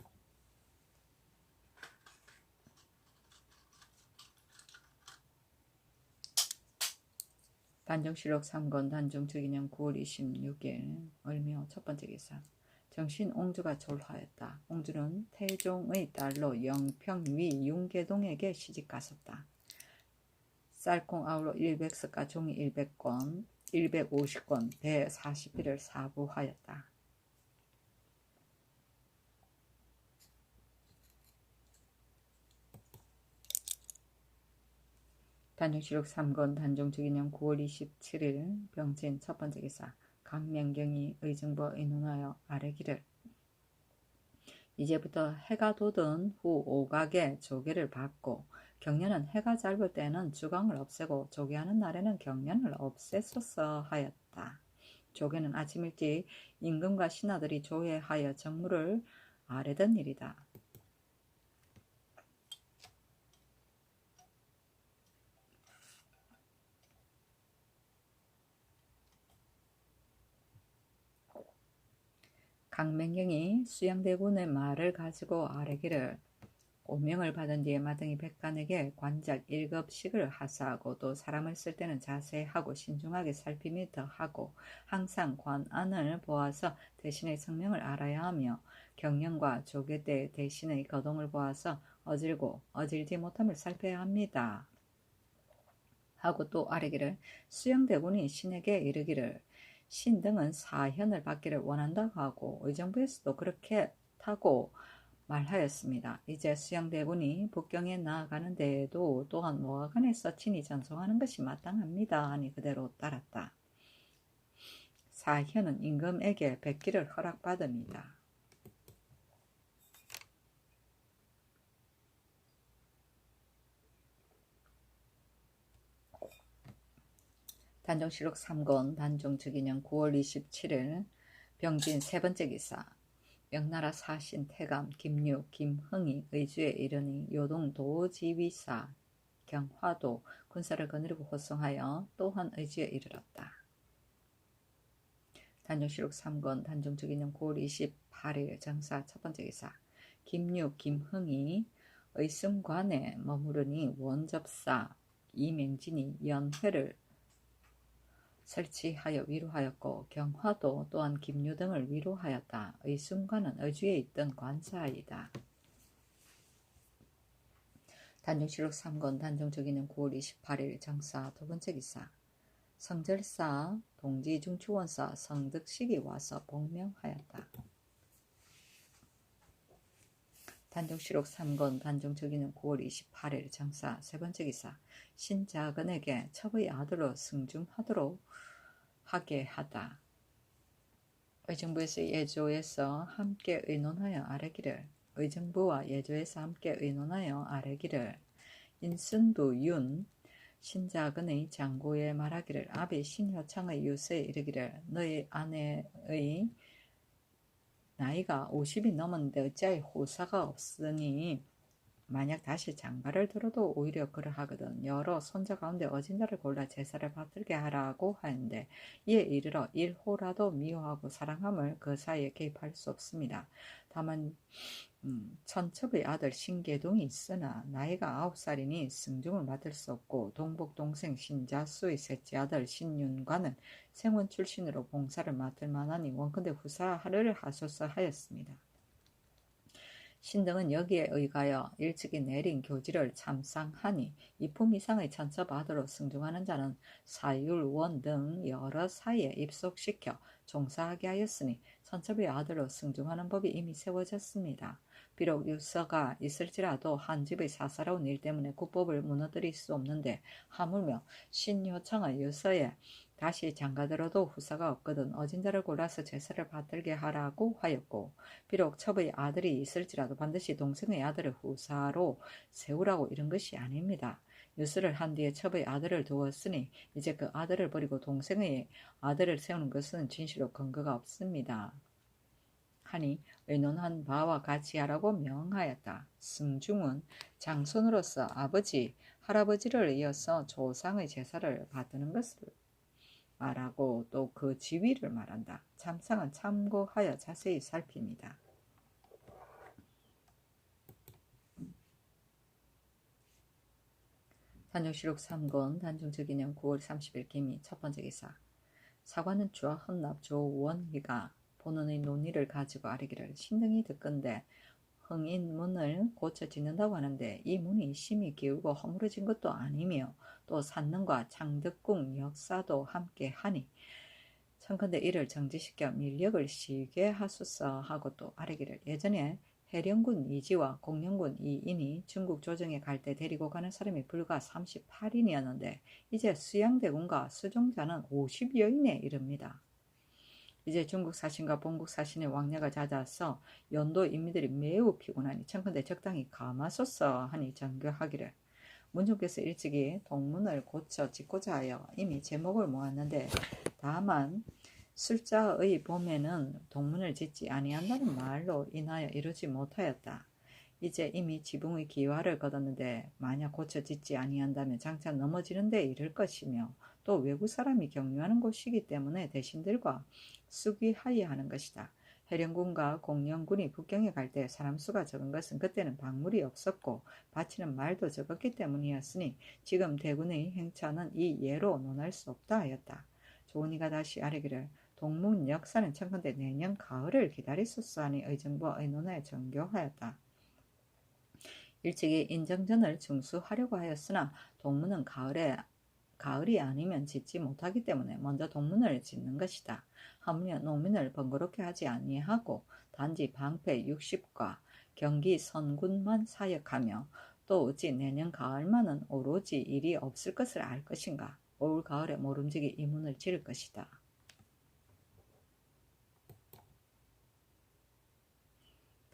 단종실록 3권 단종특인년 9월 26일 을묘 첫 번째 기사. 정신 옹주가 졸하였다. 옹주는 태종의 딸로 영평위 윤계동에게 시집갔었다. 쌀콩 아울러 100석가 종이 100권, 150권, 배 40일을 사부하였다. 단종실록 3권 단종특인년 9월 27일 병진 첫 번째 기사. 강명경이 의정부와 의논하여 아뢰기를 이제부터 해가 돋은 후 오각에 조개를 받고 경련은 해가 짧을 때는 주광을 없애고 조개하는 날에는 경련을 없애소서 하였다. 조개는 아침 일찍 임금과 신하들이 조회하여 정무를 아뢰던 일이다. 강맹경이 수양대군의 말을 가지고 아뢰기를 오명을 받은 뒤에 마등이 백관에게 관작 1급씩을 하사하고 또 사람을 쓸 때는 자세하고 신중하게 살핌이 더하고 항상 관안을 보아서 대신의 성명을 알아야 하며 경영과 조계 때 대신의 거동을 보아서 어질고 어질지 못함을 살펴야 합니다. 하고 또 아뢰기를 수양대군이 신에게 이르기를 신등은 사현을 받기를 원한다고 하고 의정부에서도 그렇게 타고 말하였습니다. 이제 수양대군이 북경에 나아가는 데에도 또한 모화관에서 친히 전송하는 것이 마땅합니다. 하니 그대로 따랐다. 사현은 임금에게 백기를 허락받습니다. 단종실록 3권 단종특인년 9월 27일 병진 세 번째 기사. 명나라 사신 태감 김육 김흥이 의주에 이르니 요동 도지위사 경화도 군사를 거느리고 호송하여 또한 의주에 이르렀다. 단종실록 3권 단종특인년 9월 28일 정사 첫 번째 기사. 김육 김흥이 의승관에 머무르니 원접사 이맹진이 연회를 설치하여 위로하였고 경화도 또한 김유 등을 위로하였다. 의승관은 의주에 있던 관사이다. 단종실록 3권 단종저기는 9월 28일 정사 두 번째 기사 성절사 동지중추원사 성득식이 와서 복명하였다. 단종실록 3권 단종저기는 9월 28일 정사 세 번째 기사 신자근에게 첩의 아들로 승중하도록 하게 하다. 의정부에서 예조에서 함께 의논하여 아뢰기를 의정부와 예조에서 함께 의논하여 아뢰기를 인순부 윤 신자근의 장고에 말하기를 아비 신효창의 유세에 이르기를 너희 아내의 나이가 50이 넘었는데 어찌하여 후사가 없으니 만약 다시 장가를 들어도 오히려 그러하거든. 여러 손자 가운데 어진자를 골라 제사를 받들게 하라고 하는데 이에 이르러 일호라도 미워하고 사랑함을 그 사이에 개입할 수 없습니다. 다만 천첩의 아들 신계동이 있으나 나이가 9살이니 승중을 맡을 수 없고 동복 동생 신자수의 셋째 아들 신윤과는 생원 출신으로 봉사를 맡을 만하니 원컨대 후사하를 하소서 하였습니다. 신등은 여기에 의가여 일찍이 내린 교지를 참상하니 이품 이상의 천첩 아들로 승중하는 자는 사율원 등 여러 사이에 입속시켜 종사하게 하였으니 천첩의 아들로 승중하는 법이 이미 세워졌습니다. 비록 유서가 있을지라도 한 집의 사사로운 일 때문에 국법을 무너뜨릴 수 없는데 하물며 신효청의 유서에 다시 장가들어도 후사가 없거든 어진자를 골라서 제사를 받들게 하라고 하였고 비록 첩의 아들이 있을지라도 반드시 동생의 아들을 후사로 세우라고 이런 것이 아닙니다. 유서를 한 뒤에 첩의 아들을 두었으니 이제 그 아들을 버리고 동생의 아들을 세우는 것은 진실로 근거가 없습니다. 하니 의논한 바와 같이 하라고 명하였다. 승중은 장손으로서 아버지, 할아버지를 이어서 조상의 제사를 받드는 것을 말하고 또 그 지위를 말한다. 참상은 참고하여 자세히 살핍니다. 단종실록 3권 단종저기년 9월 30일 기미 첫 번째 기사 사관은 주와 헌납 조원희가 본원의 논의를 가지고 아뢰기를 신등이 듣건대 흥인문을 고쳐 짓는다고 하는데 이 문이 심히 기울고 허물어진 것도 아니며 또 산능과 창덕궁 역사도 함께 하니 청컨대 이를 정지시켜 밀력을 쉬게 하소서 하고 또 아뢰기를 예전에 해령군 이지와 공령군 이인이 중국 조정에 갈 때 데리고 가는 사람이 불과 38인이었는데 이제 수양대군과 수종자는 50여인에 이릅니다. 이제 중국 사신과 본국 사신의 왕래가 잦아서 연도 인민들이 매우 피곤하니 청컨대 적당히 감하소서 하니 전교하기를 문종께서 일찍이 동문을 고쳐 짓고자 하여 이미 제목을 모았는데 다만 술자의 봄에는 동문을 짓지 아니한다는 말로 인하여 이루지 못하였다. 이제 이미 지붕의 기와를 거뒀는데 만약 고쳐 짓지 아니한다면 장차 넘어지는 데 이를 것이며 또 외국 사람이 경유하는 곳이기 때문에 대신들과 수기하여야 하는 것이다. 해령군과 공령군이 북경에 갈 때 사람 수가 적은 것은 그때는 박물이 없었고 바치는 말도 적었기 때문이었으니 지금 대군의 행차는 이 예로 논할 수 없다 하였다. 조은이가 다시 아뢰기를 동문 역사는 청컨대 내년 가을을 기다리소서 하니 의정부와 의논하여 정교하였다. 일찍이 인정전을 중수하려고 하였으나 동문은 가을이 아니면 짓지 못하기 때문에 먼저 동문을 짓는 것이다. 하물며 농민을 번거롭게 하지 아니하고 단지 방패 60과 경기 선군만 사역하며 또 어찌 내년 가을만은 오로지 일이 없을 것을 알 것인가. 올 가을에 모름지기 이 문을 지을 것이다.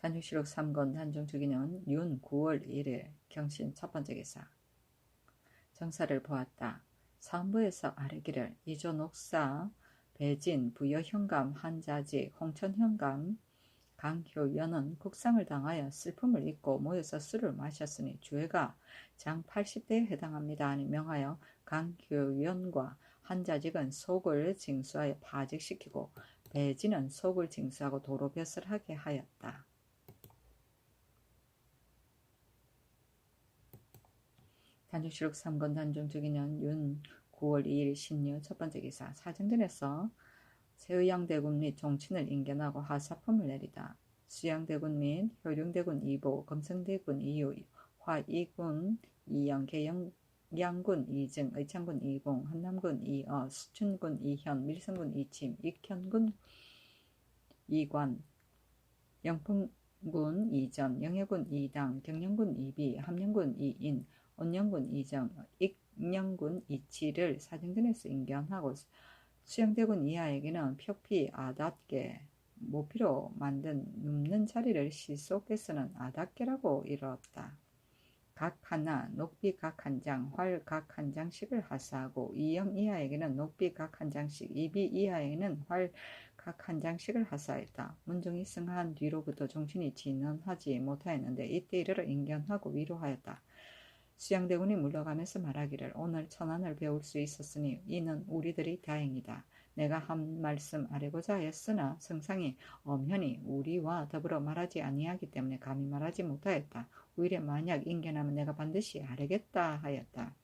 단종실록 3권 단종주기는 윤 9월 1일 경신 첫 번째 기사 정사를 보았다. 사헌부에서 아뢰기를 이조 녹사 배진 부여현감 한자직 홍천현감 강효연은 국상을 당하여 슬픔을 잊고 모여서 술을 마셨으니 주애가 장 80대에 해당합니다 하니 명하여 강효연과 한자직은 속을 징수하여 파직시키고 배진은 속을 징수하고 도로 벼슬하게 하였다. 단중실록 3권 단중 주기년 윤 9월 2일 신유 첫 번째 기사. 사정전에서 세의양대군 및 종친을 인견하고 하사품을 내리다. 수양대군 및 효령대군 2보, 금성대군 2유, 화이군 2영, 계양군 2증, 의창군 2공, 한남군 2어, 수춘군 2현, 밀성군 2침, 익현군 2관, 영풍군 2전, 영해군 2당, 경영군 2비, 함령군 2인, 온영군 2정, 익영군 2치를 사정전에서 인견하고 수양대군 이하에게는 표피 아닷게 모피로 만든 눕는 자리를 시속에서는 아닷게라고 이뤘다. 각 하나, 녹비 각 한 장, 활 각 한 장씩을 하사하고 이영 이하에게는 녹비 각 한 장씩, 이비 이하에게는 활 각 한 장씩을 하사했다. 문종이 승한 뒤로부터 종친이 진언하지 못하였는데 이때 이르러 인견하고 위로하였다. 수양대군이 물러가면서 말하기를 오늘 천안을 배울 수 있었으니 이는 우리들이 다행이다. 내가 한 말씀 아뢰고자 하였으나 성상이 엄연히 우리와 더불어 말하지 아니하기 때문에 감히 말하지 못하였다. 오히려 만약 인견하면 내가 반드시 아뢰겠다 하였다.